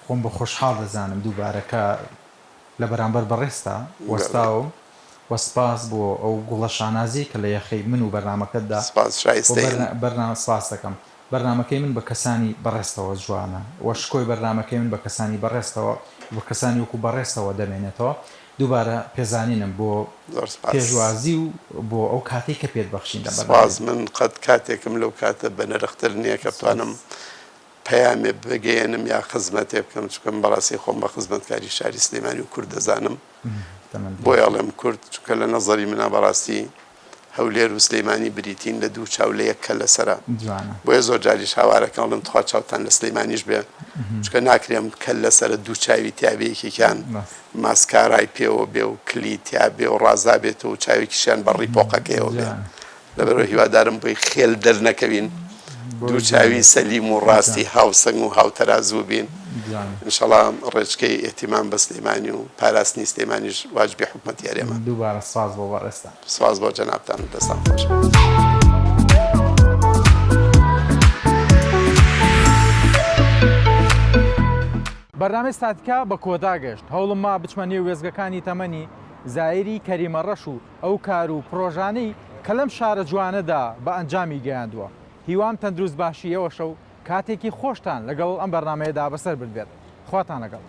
خۆم بە خۆشحاڵ دەزانم دووبارەکە لە بەرامبەر بەڕێستا وەستاوم وەسپاس بۆ ئەو گوڵە شانازی کە لە یەخەی من و بەرنامەکەتدا بەرنامە سپاس دەکەم بەرنامەکەی من بە کەسانی بەڕێستەوە جوانە وەشکۆی بەرنامەکەی من بە کەسانی بەڕێستەوە بە کەسانی وەکو بەڕێستەوە دەمێنێتەوە دووبارە پێزانینم بۆ پێشوازی و بۆ ئەو کاتێک کە پێت بەخشین سپاس من قەت کاتێکم لەو کاتە بە نەرختر نییە کە بتوانم پەیامێ بگەێنم یا خزمەتێ بکەم چکەم بەڕاستی خۆم بە خزمەتکاری شاری سلێمانی و کورد دەزانم بۆی ئەڵێم کورد چونکە لە نەزەری منە بەڕاستی هەولێر و سلەیمانی بریتین لە دوو چاو لە یەک کە لەسرە بۆیە زۆر جاریش هاوارەکە ئەڵم تخوا چاوتان لە سلەیمانیش بێ چکە ناکرێم کە لەسرە دوو چاوی تیابەیەکێکیان ماسکارای پێوە بێ و کلی تیا بێ و ڕازا بێتەوە و چاوێکیشیان بەڕی پۆقەکەیەوە بێ لەبەرەوە هیوادارم بۆی خێل دەرنەکەوین دوو چاوی سەلیم و ڕاستی هاوسەنگ و هاوتەرازوو بین انشاءڵا ڕێچکەی ئێتیمان بە سلەیمانی و پاراستنی سلەیمانیش واجبی حکومەتیارێمە دووبارە ساز بۆ بەڕێستا سواز بۆ جەنابتان دەستان خۆش. بەرنامەی ستاتیکا بە کۆدا گەشت هەوڵم ما بچمە نێو وێزگەکانی تەمەنی زایری کەریمە ڕەش و ئەو کار و پرۆژانەی کە لەم شارە جوانەدا بە ئەنجامی گەیاندووە. هیوام تەندروست باشیەوە شەو کاتێکی خۆشتان لەگەڵ ئەم بەرنامەیەدا بەسەر بردبێت. خواتان لەگەڵ.